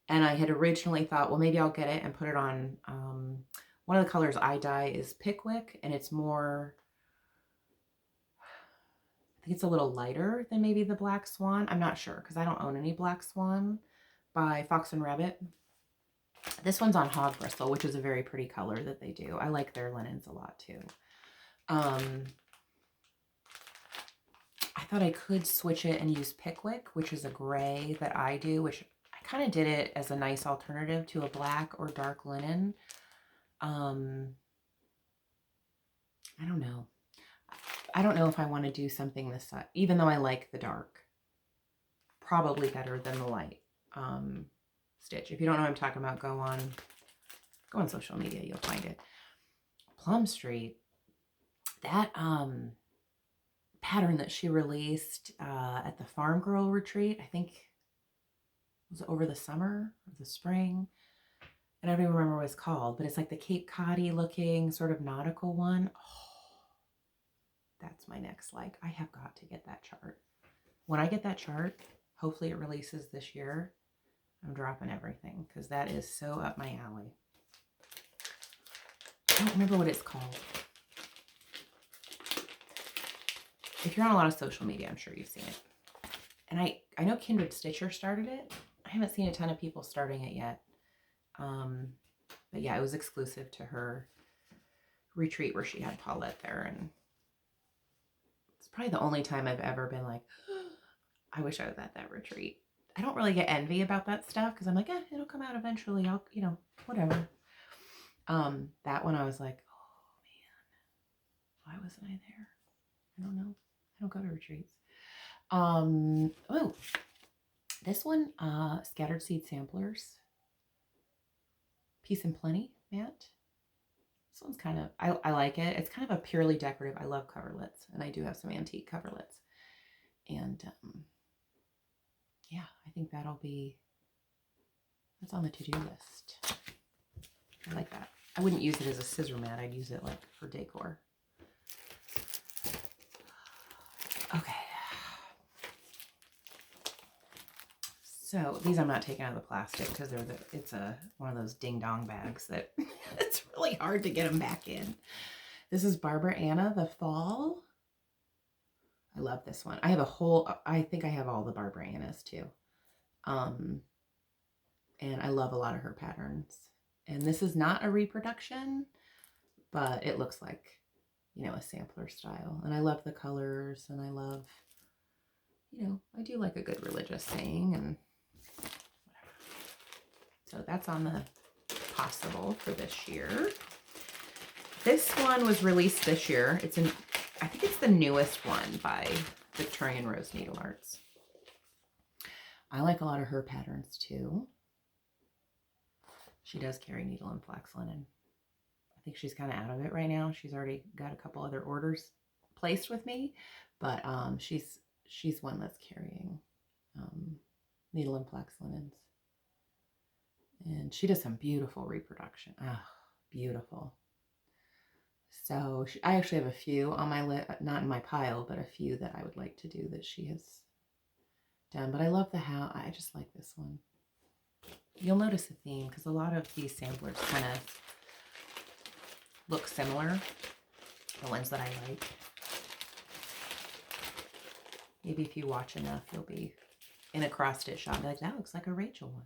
And I had originally thought, well, maybe I'll get it and put it on, one of the colors I dye is Pickwick, and it's more, I think it's a little lighter than maybe the Black Swan. I'm not sure, because I don't own any Black Swan by Fox and Rabbit. This one's on hog bristle, which is a very pretty color that they do. I like their linens a lot too. I thought I could switch it and use Pickwick, which is a gray that I do, which I kind of did it as a nice alternative to a black or dark linen. I don't know. I don't know if I want to do something this side, even though I like the dark. Probably better than the light stitch. If you don't know what I'm talking about, go on social media, you'll find it. Plum Street, that pattern that she released at the Farm Girl retreat, I think was it over the summer or the spring? I don't even remember what it's called, but it's like the Cape Cod-y looking sort of nautical one. Oh, that's my next like. I have got to get that chart. When I get that chart, hopefully it releases this year, I'm dropping everything because that is so up my alley. I don't remember what it's called. If you're on a lot of social media, I'm sure you've seen it. And I know Kindred Stitcher started it. I haven't seen a ton of people starting it yet. But yeah, it was exclusive to her retreat where she had Paulette there. And it's probably the only time I've ever been like, oh, I wish I was at that retreat. I don't really get envy about that stuff because I'm like, it'll come out eventually. I'll, whatever. That one I was like, oh man, why wasn't I there? I don't know. I don't go to retreats. Oh, this one, Scattered Seed Samplers. Peace and Plenty mat. This one's kind of, I like it. It's kind of a purely decorative. I love coverlets, and I do have some antique coverlets. And yeah, I think that's on the to-do list. I like that. I wouldn't use it as a scissor mat. I'd use it like for decor. Okay. So these I'm not taking out of the plastic because it's one of those ding dong bags that it's really hard to get them back in. This is Barbara Anna, The Fall. I love this one. I think I have all the Barbara Annas too. And I love a lot of her patterns. And this is not a reproduction, but it looks like, a sampler style. And I love the colors, and I love, I do like a good religious saying and whatever. So that's on the possible for this year. This one was released this year. I think it's the newest one by Victorian Rose Needle Arts. I like a lot of her patterns too. She does carry needle and flax linen. I think she's kind of out of it right now. She's already got a couple other orders placed with me, but she's one that's carrying needle and flax linens. And she does some beautiful reproduction. Oh, beautiful. So I actually have a few on my list, not in my pile, but a few that I would like to do that she has done. But I love I just like this one. You'll notice a theme because a lot of these samplers kind of look similar. The ones that I like. Maybe if you watch enough, you'll be in a cross-stitch shop. Be like, that looks like a Rachel one.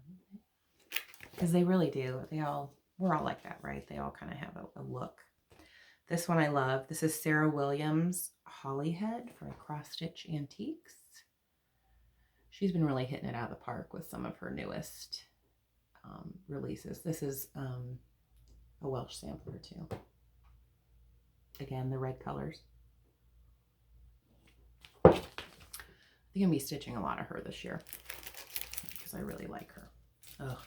Because they really do. We're all like that, right? They all kind of have a look. This one I love. This is Sarah Williams Hollyhead for Cross-Stitch Antiques. She's been really hitting it out of the park with some of her newest releases. This is a Welsh sampler too. Again, the red colors. I think I'm going to be stitching a lot of her this year because I really like her. Oh,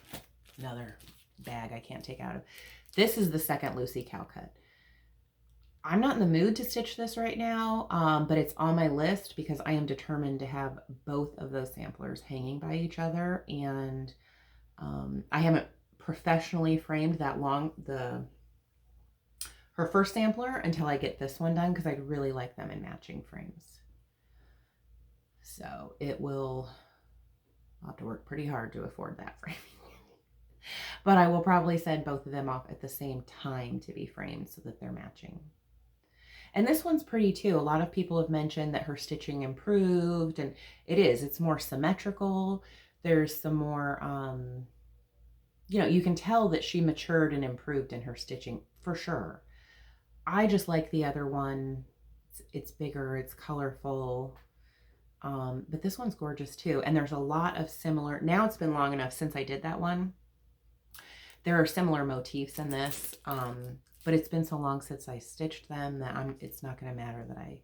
another bag I can't take out of. This is the second Lucy Calcut. I'm not in the mood to stitch this right now, but it's on my list because I am determined to have both of those samplers hanging by each other. And I haven't professionally framed that long. Her her first sampler until I get this one done, because I'd really like them in matching frames. So it will, I'll have to work pretty hard to afford that framing. But I will probably send both of them off at the same time to be framed so that they're matching. And this one's pretty too. A lot of people have mentioned that her stitching improved, and it is. It's more symmetrical. There's some more, you know, you can tell that she matured and improved in her stitching for sure. I just like the other one. It's bigger, it's colorful. But this one's gorgeous too. And there's a lot of similar, now it's been long enough since I did that one. There are similar motifs in this, but it's been so long since I stitched them that it's not going to matter that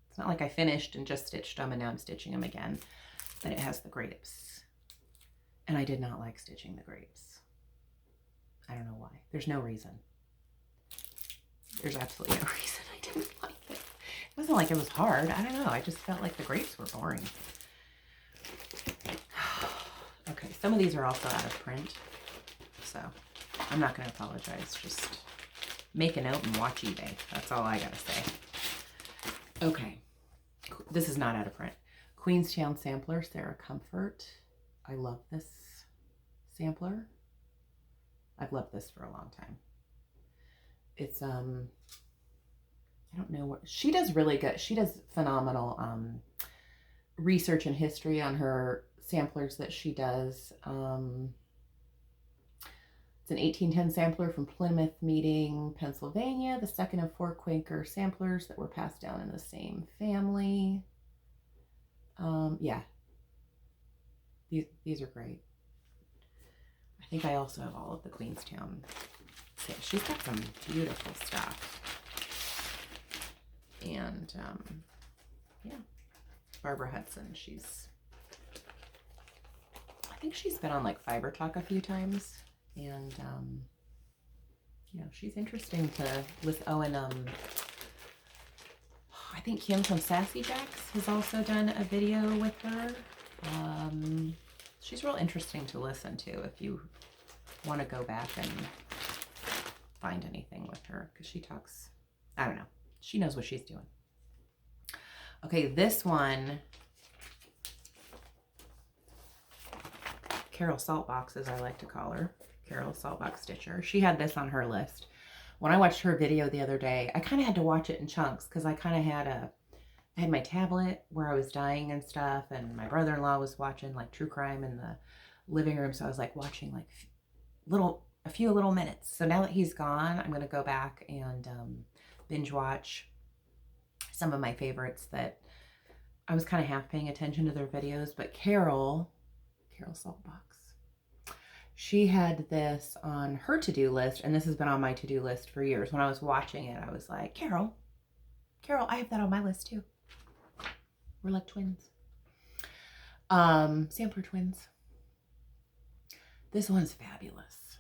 it's not like I finished and just stitched them and now I'm stitching them again. But it has the grapes. And I did not like stitching the grapes. I don't know why. There's no reason. There's absolutely no reason I didn't like it. It wasn't like it was hard. I don't know. I just felt like the grapes were boring. Okay, some of these are also out of print. So I'm not going to apologize. Just make a note and watch eBay. That's all I got to say. Okay. This is not out of print. Queenstown Sampler, Sarah Comfort. I love this sampler. I've loved this for a long time. It's, I don't know what, she does really good. She does phenomenal research and history on her samplers that she does. It's an 1810 sampler from Plymouth Meeting, Pennsylvania, the second of 4 Quaker samplers that were passed down in the same family. Yeah, these are great. I think I also have all of the Queenstown. She's got some beautiful stuff. And yeah, Barbara Hudson, I think she's been on like Fiber Talk a few times. And, you know, she's interesting to listen. Oh, and I think Kim from Sassy Jacks has also done a video with her. She's real interesting to listen to if you want to go back and find anything with her, because she talks, I don't know, she knows what she's doing. Okay, this one, Carol Saltbox, as I like to call her. Carol Saltbox Stitcher. She had this on her list. When I watched her video the other day, I kind of had to watch it in chunks because I kind of had I had my tablet where I was dying and stuff, and my brother-in-law was watching like true crime in the living room, so I was like watching like a few little minutes. So now that he's gone, I'm going to go back and binge watch some of my favorites that I was kind of half paying attention to their videos. But Carol Saltbox, she had this on her to-do list, and this has been on my to-do list for years. When I was watching it, I was like, Carol, I have that on my list too. We're like twins. Sampler twins. This one's fabulous.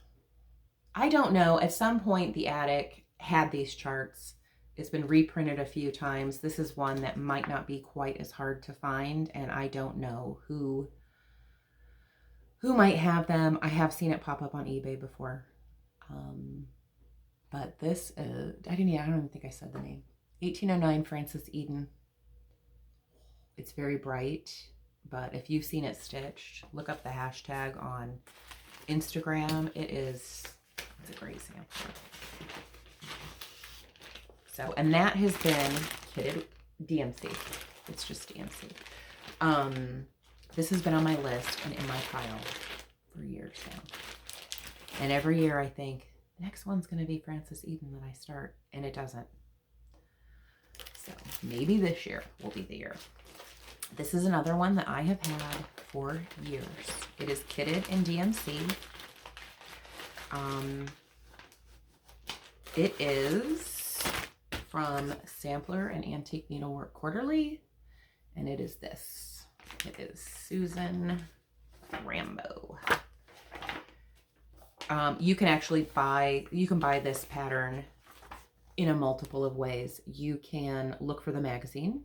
I don't know, at some point the attic had these charts. It's been reprinted a few times. This is one that might not be quite as hard to find, and I don't know who might have them. I have seen it pop up on eBay before. But this is, I don't even think I said the name. 1809 Frances Eden. It's very bright, but if you've seen it stitched, look up the hashtag on Instagram. It's a great sample. So, and that has been kitted DMC. It's just DMC. This has been on my list and in my pile for years now. And every year I think, the next one's going to be Frances Eden that I start, and it doesn't. So maybe this year will be the year. This is another one that I have had for years. It is kitted in DMC. It is from Sampler and Antique Needlework Quarterly, and it is this. It is Susan Rambo. You can actually buy this pattern in a multiple of ways. You can look for the magazine.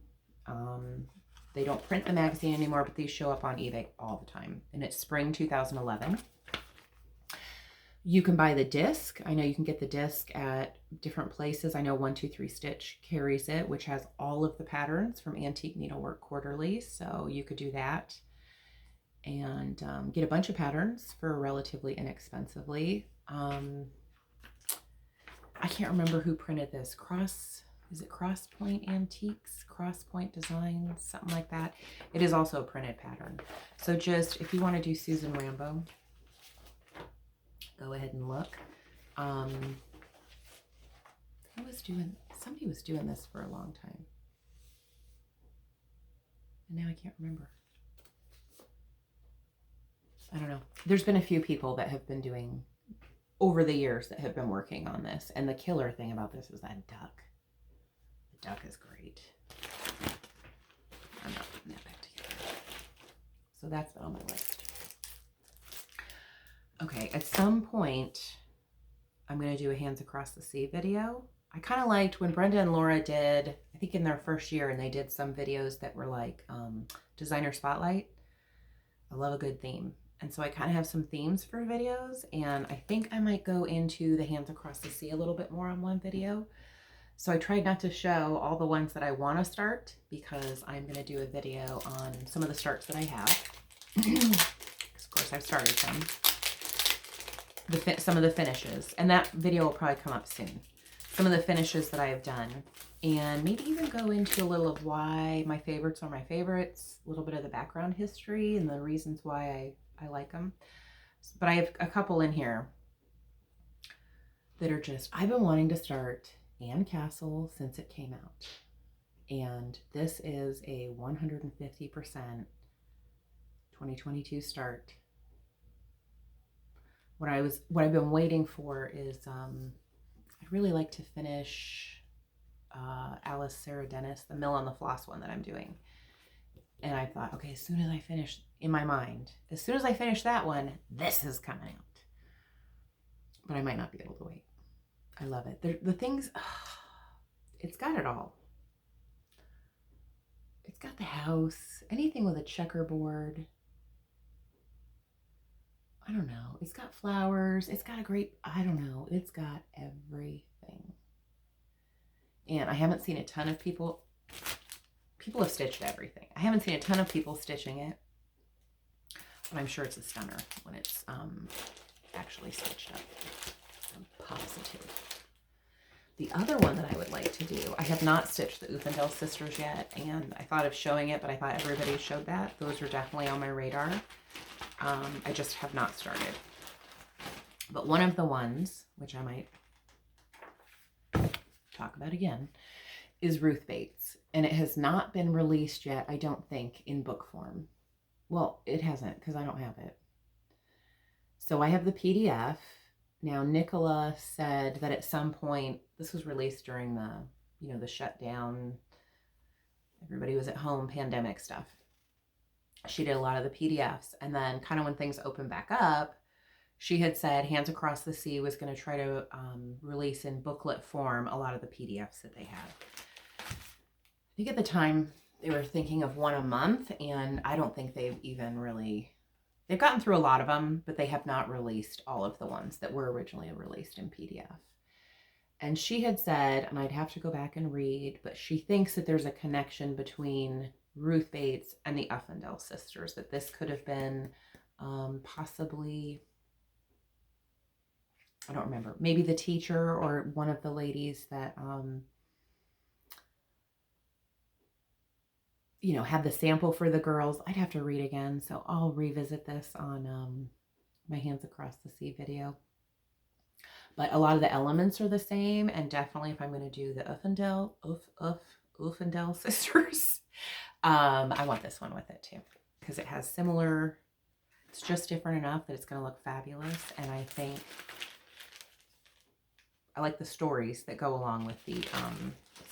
They don't print the magazine anymore, but these show up on eBay all the time. And it's spring 2011. You can buy the disc. I know you can get the disc at different places. I know 123 Stitch carries it, which has all of the patterns from Antique Needlework Quarterly. So you could do that and get a bunch of patterns for relatively inexpensively. I can't remember who printed this. Is it Cross Point Antiques? Cross Point Designs? Something like that. It is also a printed pattern. So just, if you want to do Susan Rambo, go ahead and look. Somebody was doing this for a long time. And now I can't remember. I don't know. There's been a few people that have been doing over the years that have been working on this. And the killer thing about this is that duck. The duck is great. I'm not putting that back together. So that's been on my list. Okay, at some point, I'm going to do a Hands Across the Sea video. I kind of liked when Brenda and Laura did, I think in their first year, and they did some videos that were like designer spotlight. I love a good theme. And so I kind of have some themes for videos, and I think I might go into the Hands Across the Sea a little bit more on one video. So I tried not to show all the ones that I want to start because I'm going to do a video on some of the starts that I have. Of course, I've started some. Some of the finishes, and that video will probably come up soon. Some of the finishes that I have done, and maybe even go into a little of why my favorites are my favorites, a little bit of the background history and the reasons why I like them. But I have a couple in here that are just, I've been wanting to start Anne Castle since it came out. And this is a 150% 2022 start. What I've been waiting for is I'd really like to finish Alice Sarah Dennis, the Mill on the Floss one that I'm doing. And I thought, okay, as soon as I finish, in my mind, as soon as I finish that one, this is coming out. But I might not be able to wait. I love it. The things, it's got it all. It's got the house, anything with a checkerboard. I don't know. It's got flowers. It's got a great, I don't know. It's got everything. And I haven't seen a ton of people have stitched everything. I haven't seen a ton of people stitching it, but I'm sure it's a stunner when it's actually stitched up. I'm positive. The other one that I would like to do, I have not stitched the Ufendel sisters yet, and I thought of showing it, but I thought everybody showed that. Those are definitely on my radar. I just have not started. But one of the ones, which I might talk about again, is Ruth Bates. And it has not been released yet, I don't think, in book form. Well, it hasn't, because I don't have it. So I have the PDF. Now, Nicola said that at some point, this was released during the, the shutdown, everybody was at home, pandemic stuff. She did a lot of the PDFs, and then kind of when things opened back up, she had said Hands Across the Sea was going to try to release in booklet form a lot of the PDFs that they had. I think at the time they were thinking of one a month, and I don't think they've gotten through a lot of them, but they have not released all of the ones that were originally released in PDF. And she had said, and I'd have to go back and read, but she thinks that there's a connection between Ruth Bates and the Ufendel sisters, that this could have been possibly, I don't remember, maybe the teacher or one of the ladies that, had the sample for the girls. I'd have to read again, so I'll revisit this on my Hands Across the Sea video. But a lot of the elements are the same, and definitely if I'm going to do the Ufendel sisters, I want this one with it too, because it has similar, it's just different enough that it's going to look fabulous. And I think I like the stories that go along with the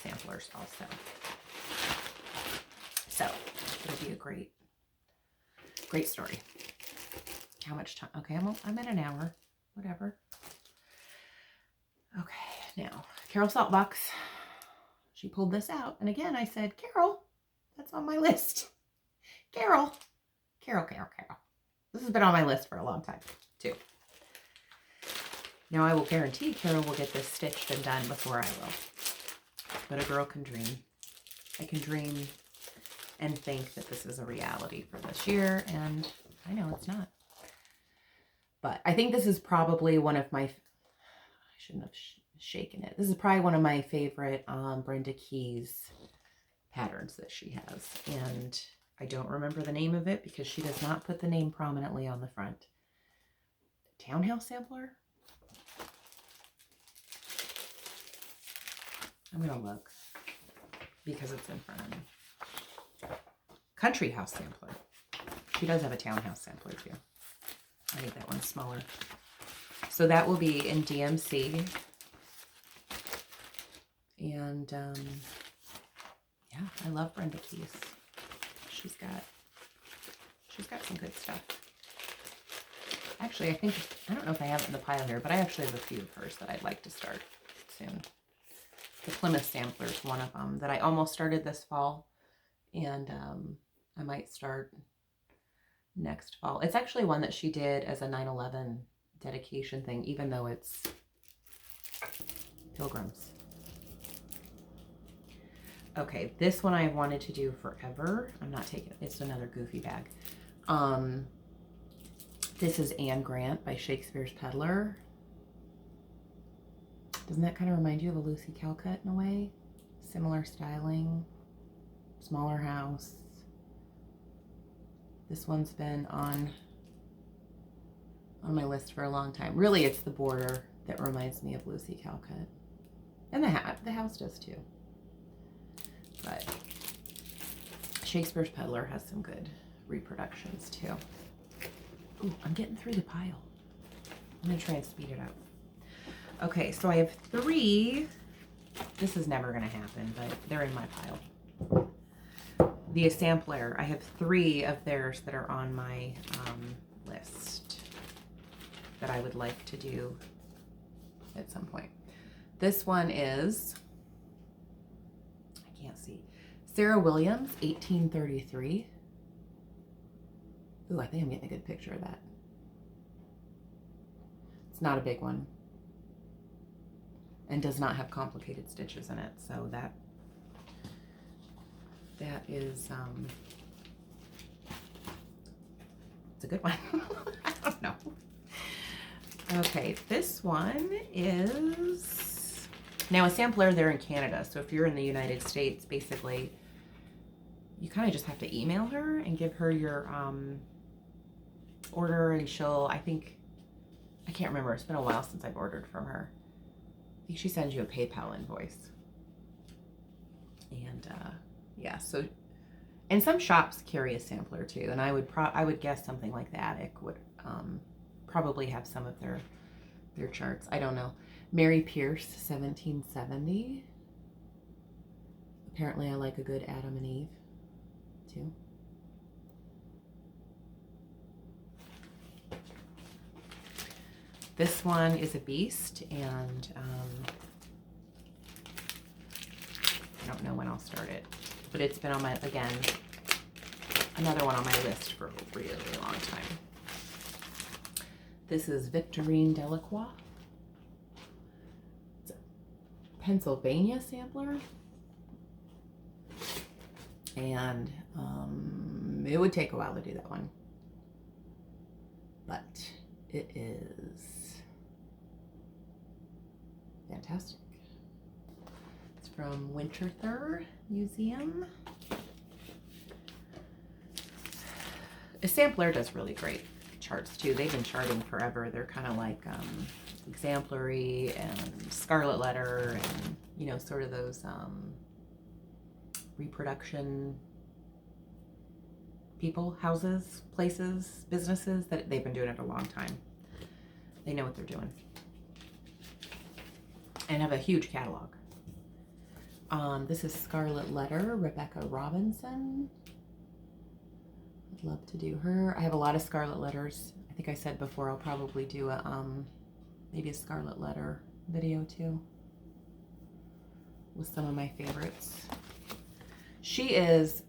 samplers also. So it'll be a great story. How much time? Okay, I'm at an hour, whatever. Okay, now Carol Saltbox, she pulled this out. And again, I said, Carol, that's on my list. Carol. This has been on my list for a long time, too. Now I will guarantee Carol will get this stitched and done before I will. But a girl can dream. I can dream and think that this is a reality for this year, and I know it's not. But I think this is probably one of my, I shouldn't have shaken it. This is probably one of my favorite Brenda Keys patterns that she has. And I don't remember the name of it because she does not put the name prominently on the front. Townhouse Sampler? I'm going to look because it's in front of me. Country House Sampler. She does have a Townhouse Sampler too. I think that one's smaller. So that will be in DMC. And yeah, I love Brenda Keys. She's got some good stuff. Actually, I don't know if I have it in the pile here, but I actually have a few of hers that I'd like to start soon. The Plymouth Sampler is one of them that I almost started this fall, and I might start next fall. It's actually one that she did as a 9/11 dedication thing, even though it's pilgrims. Okay, this one I wanted to do forever. I'm not taking it. It's another goofy bag. This is Anne Grant by Shakespeare's Peddler. Doesn't that kind of remind you of a Lucy Calcutt in a way? Similar styling, smaller house. This one's been on my list for a long time. Really, it's the border that reminds me of Lucy Calcutt. And the house does too. But Shakespeare's Peddler has some good reproductions too. Ooh, I'm getting through the pile. I'm gonna try and speed it up. Okay, so I have 3. This is never gonna happen, but they're in my pile. The sampler, I have 3 of theirs that are on my list that I would like to do at some point. This one is, I can't see, Sarah Williams, 1833. Ooh, I think I'm getting a good picture of that. It's not a big one and does not have complicated stitches in it, so that is it's a good one. I don't know. Okay, this one is now a sampler. They're in Canada, so if you're in the United States, basically you kind of just have to email her and give her your order, and she'll, I can't remember, it's been a while since I've ordered from her. I think she sends you a PayPal invoice. And yeah, so, and some shops carry a sampler too, and I would guess something like the Attic would probably have some of their charts. I don't know. Mary Pierce, 1770. Apparently I like a good Adam and Eve too. This one is a beast, and I don't know when I'll start it, but it's been on my, again, another one on my list for a really long time. This is Victorine Delacroix. It's a Pennsylvania sampler, and it would take a while to do that one, but it is fantastic. It's from Winterthur Museum. A sampler does really great charts too. They've been charting forever. They're kind of like Exemplary and Scarlet Letter, and you know, sort of those reproduction people, houses, places, businesses that they've been doing it a long time. They know what they're doing and have a huge catalog. This is Scarlet Letter, Rebecca Robinson. I'd love to do her. I have a lot of Scarlet Letters. I think I said before I'll probably do a maybe a Scarlet Letter video too with some of my favorites. She is,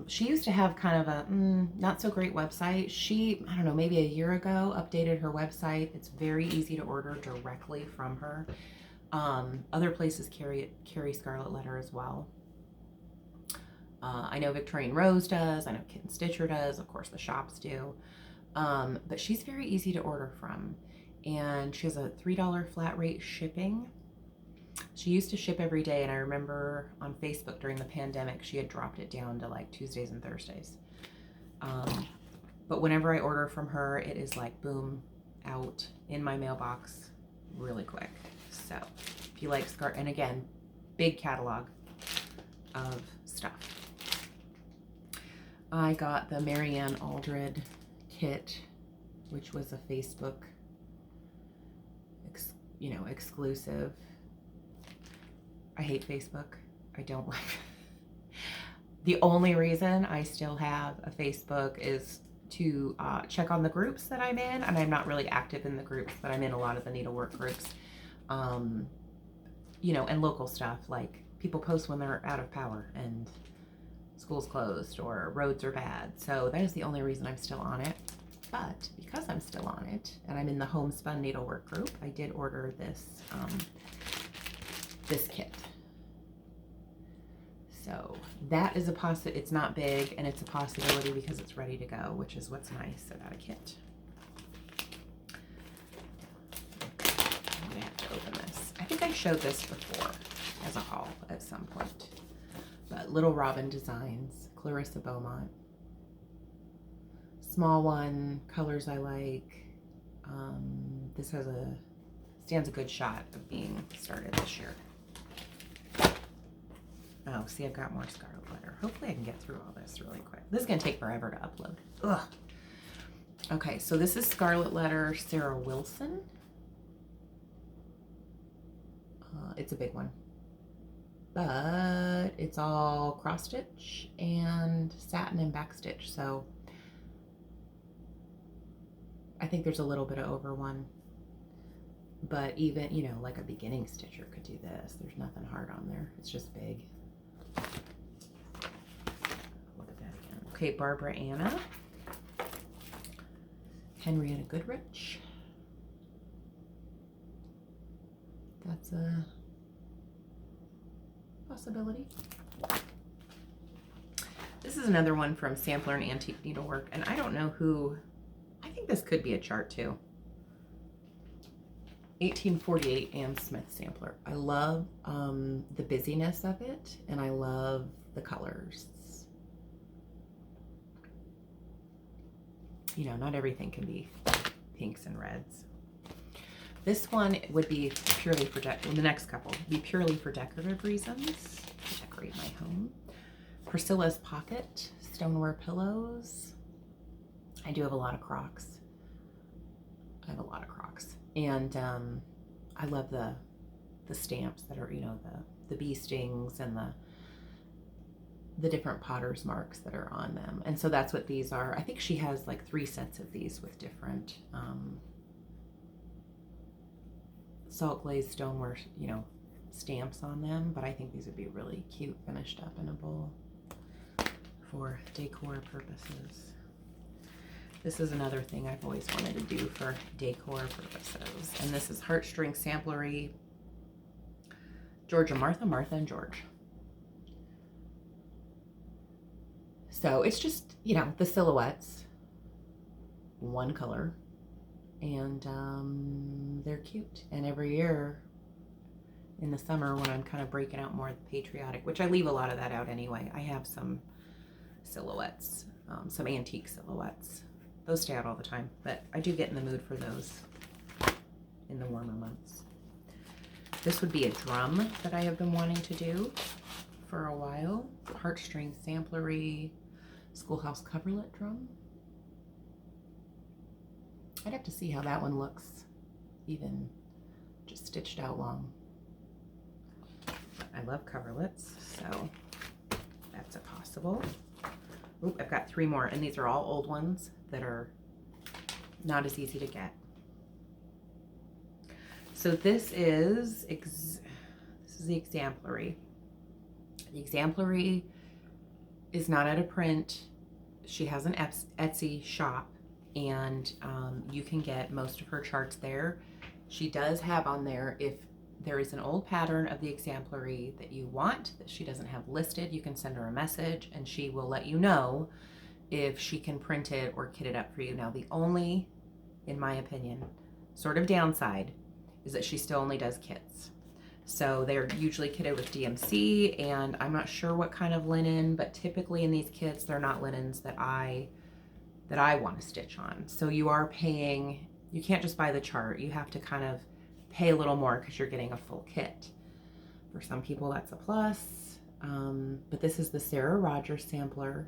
she used to have kind of a not so great website. She, I don't know, maybe a year ago updated her website. It's very easy to order directly from her. Other places carry Scarlet Letter as well. I know Victorian Rose does. I know Kitten Stitcher does. Of course, the shops do. But she's very easy to order from. And she has a $3 flat rate shipping. She used to ship every day, and I remember on Facebook during the pandemic, she had dropped it down to like Tuesdays and Thursdays. But whenever I order from her, it is like boom, out in my mailbox really quick. So if you like and again, big catalog of stuff. I got the Marianne Aldred kit, which was a Facebook, exclusive. I hate Facebook. I don't like it. The only reason I still have a Facebook is to check on the groups that I'm in, and I'm not really active in the groups, but I'm in a lot of the needlework groups. And local stuff, like people post when they're out of power and school's closed or roads are bad. So that is the only reason I'm still on it. But because I'm still on it and I'm in the homespun needlework group, I did order this this kit. So that is it's not big, and it's a possibility because it's ready to go, which is what's nice about a kit. I'm gonna have to open this. I think I showed this before as a haul at some point. But Little Robin Designs, Clarissa Beaumont. Small one, colors I like. This stands a good shot of being started this year. Oh, see, I've got more Scarlet Letter. Hopefully I can get through all this really quick. This is going to take forever to upload. Ugh. Okay, so this is Scarlet Letter Sarah Wilson. It's a big one. But it's all cross stitch and satin and back stitch. So I think there's a little bit of over one. But even, like a beginning stitcher could do this. There's nothing hard on there. It's just big. Look at that again. Okay, Barbara Anna. Henrietta Goodrich. That's a possibility. This is another one from Sampler and Antique Needlework, and I don't know who. I think this could be a chart too. 1848 Ann Smith sampler. I love the busyness of it, and I love the colors. Not everything can be pinks and reds. This one would be purely for the next couple would be purely for decorative reasons, to decorate my home. Priscilla's Pocket stoneware pillows. I do have a lot of Crocs. And I love the stamps that are, the bee stings and the different potter's marks that are on them. And so that's what these are. I think she has like 3 sets of these with different salt glazed stoneware, stamps on them. But I think these would be really cute finished up in a bowl for decor purposes. This is another thing I've always wanted to do for decor purposes. And this is Heartstring Samplery, Georgia, Martha, and George. So it's just, the silhouettes, one color, and they're cute. And every year in the summer when I'm kind of breaking out more of the patriotic, which I leave a lot of that out anyway, I have some silhouettes, some antique silhouettes. Those stay out all the time, but I do get in the mood for those in the warmer months. This would be a drum that I have been wanting to do for a while. Heartstring Samplery Schoolhouse Coverlet drum. I'd have to see how that one looks, even just stitched out long. But I love coverlets, so that's a possible. Oop, I've got 3 more, and these are all old ones that are not as easy to get. So this is the exemplary. The exemplary is not out of print. She has an Etsy shop, and you can get most of her charts there. She does have on there, if there is an old pattern of the exemplary that you want that she doesn't have listed, you can send her a message and she will let you know if she can print it or kit it up for you. Now, the only, in my opinion, sort of downside is that she still only does kits. So they're usually kitted with DMC, and I'm not sure what kind of linen, but typically in these kits, they're not linens that I want to stitch on. So you are paying, you can't just buy the chart. You have to kind of pay a little more because you're getting a full kit. For some people, that's a plus. But this is the Sarah Rogers sampler.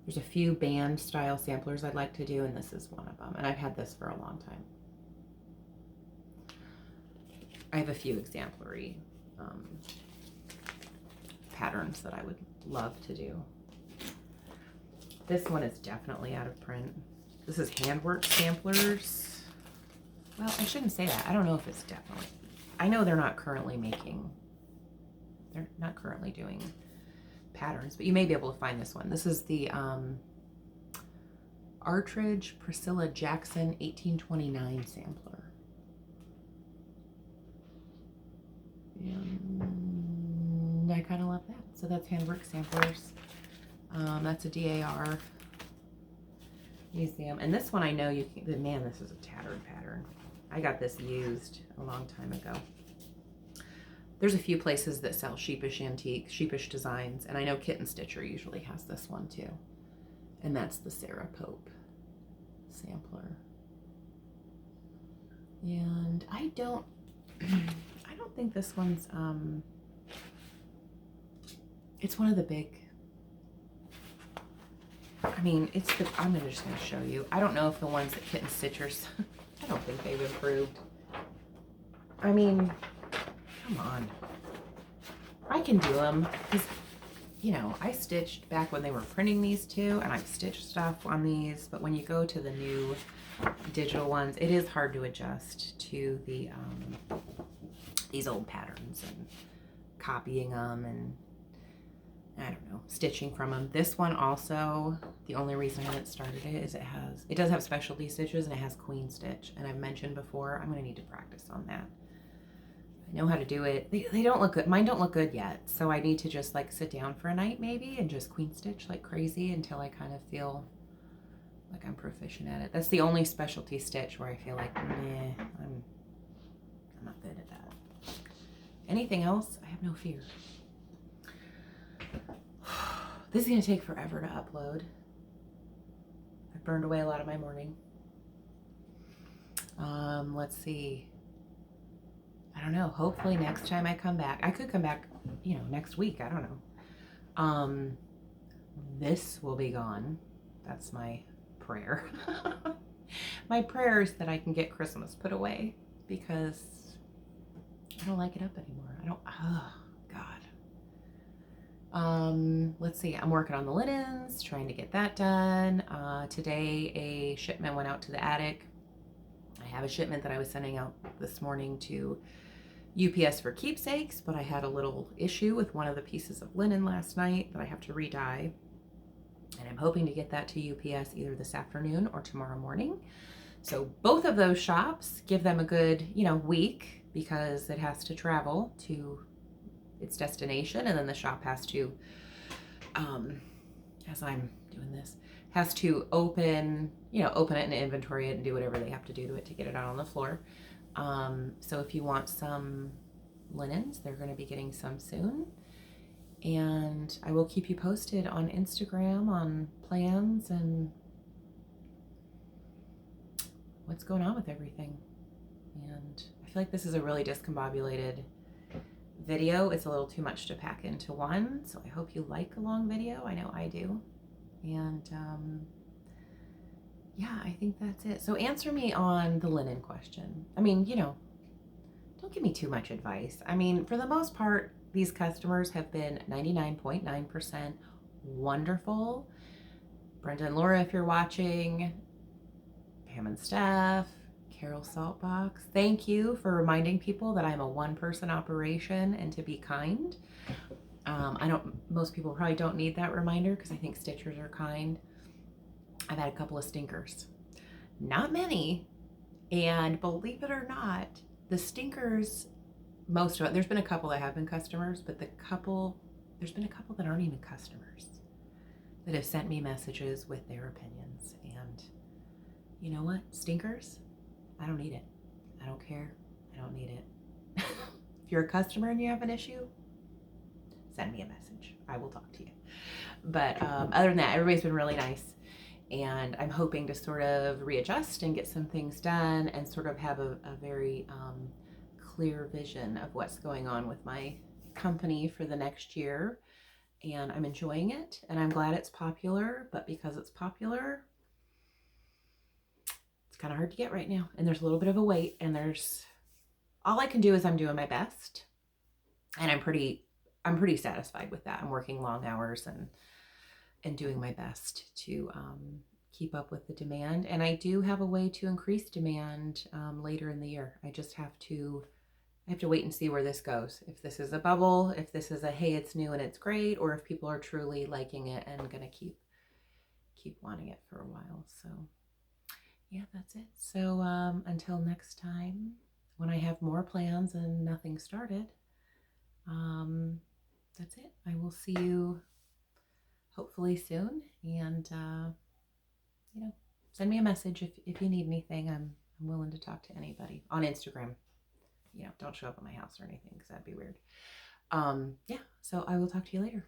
There's a few band style samplers I'd like to do, and this is one of them. And I've had this for a long time. I have a few exemplary patterns that I would love to do. This one is definitely out of print. This is handwork samplers. Well, I shouldn't say that. I don't know if it's definitely. I know they're not currently doing patterns, but you may be able to find this one. This is the Artridge Priscilla Jackson 1829 sampler. And I kind of love that. So that's handwork samplers. That's a DAR museum. And this one I know you can, man, this is a tattered pattern. I got this used a long time ago. There's a few places that sell sheepish antiques, sheepish designs, and I know Kitten Stitcher usually has this one too. And that's the Sarah Pope sampler. And I don't think this one's, it's one of the big, I mean, I'm just gonna show you. I don't know if the ones that Kitten Stitchers, I don't think they've improved. I mean, come on. I can do them because, you know, I stitched back when they were printing these too, and I've stitched stuff on these, but when you go to the new digital ones, it is hard to adjust to the, these old patterns and copying them and I don't know, stitching from them. This one also, the only reason I haven't started it is it does have specialty stitches and it has queen stitch. And I've mentioned before, I'm going to need to practice on that. I know how to do it. They don't look good. Mine don't look good yet. So I need to just like sit down for a night maybe and just queen stitch like crazy until I kind of feel like I'm proficient at it. That's the only specialty stitch where I feel like, I'm not good at that. Anything else? I have no fear. This is going to take forever to upload. I've burned away a lot of my morning. Let's see. I don't know. Hopefully next time I come back, I could come back, you know, next week. I don't know. This will be gone. That's my prayer. My prayer is that I can get Christmas put away because I don't like it up anymore. Oh God. Let's see. I'm working on the linens, trying to get that done. Today a shipment went out to the attic. I have a shipment that I was sending out this morning to UPS for keepsakes, but I had a little issue with one of the pieces of linen last night that I have to re-dye. And I'm hoping to get that to UPS either this afternoon or tomorrow morning. So both of those shops, give them a good, you know, week because it has to travel to its destination, and then the shop has to, as I'm doing this, has to open it and inventory it and do whatever they have to do to it to get it out on the floor. So if you want some linens, they're going to be getting some soon. And I will keep you posted on Instagram on plans and what's going on with everything. And I feel like this is a really discombobulated video. It's a little too much to pack into one. So I hope you like a long video. I know I do. And yeah, I think that's it. So answer me on the linen question. I mean, you know, don't give me too much advice. I mean, for the most part, these customers have been 99.9% wonderful. Brenda and Laura, if you're watching, Pam and Steph, Carol Saltbox, thank you for reminding people that I'm a one-person operation and to be kind. Most people probably don't need that reminder because I think stitchers are kind. I've had a couple of stinkers, not many. And believe it or not, the stinkers, most of it, there's been a couple that have been customers, but there's been a couple that aren't even customers that have sent me messages with their opinions. And you know what? Stinkers, I don't need it. I don't care. I don't need it. If you're a customer and you have an issue, send me a message. I will talk to you. But other than that, everybody's been really nice. And I'm hoping to sort of readjust and get some things done and sort of have a very clear vision of what's going on with my company for the next year. And I'm enjoying it, and I'm glad it's popular, but because it's popular, it's kind of hard to get right now. And there's a little bit of a wait, and all I can do is I'm doing my best. And I'm pretty satisfied with that. I'm working long hours and doing my best to keep up with the demand. And I do have a way to increase demand later in the year. I just have to wait and see where this goes. If this is a bubble, if this is a, hey, it's new and it's great, or if people are truly liking it and gonna keep wanting it for a while. So yeah, that's it. So until next time, when I have more plans and nothing started, that's it. I will see you hopefully soon. And send me a message if you need anything. I'm willing to talk to anybody on Instagram. Don't show up at my house or anything because that'd be weird. Yeah, so I will talk to you later.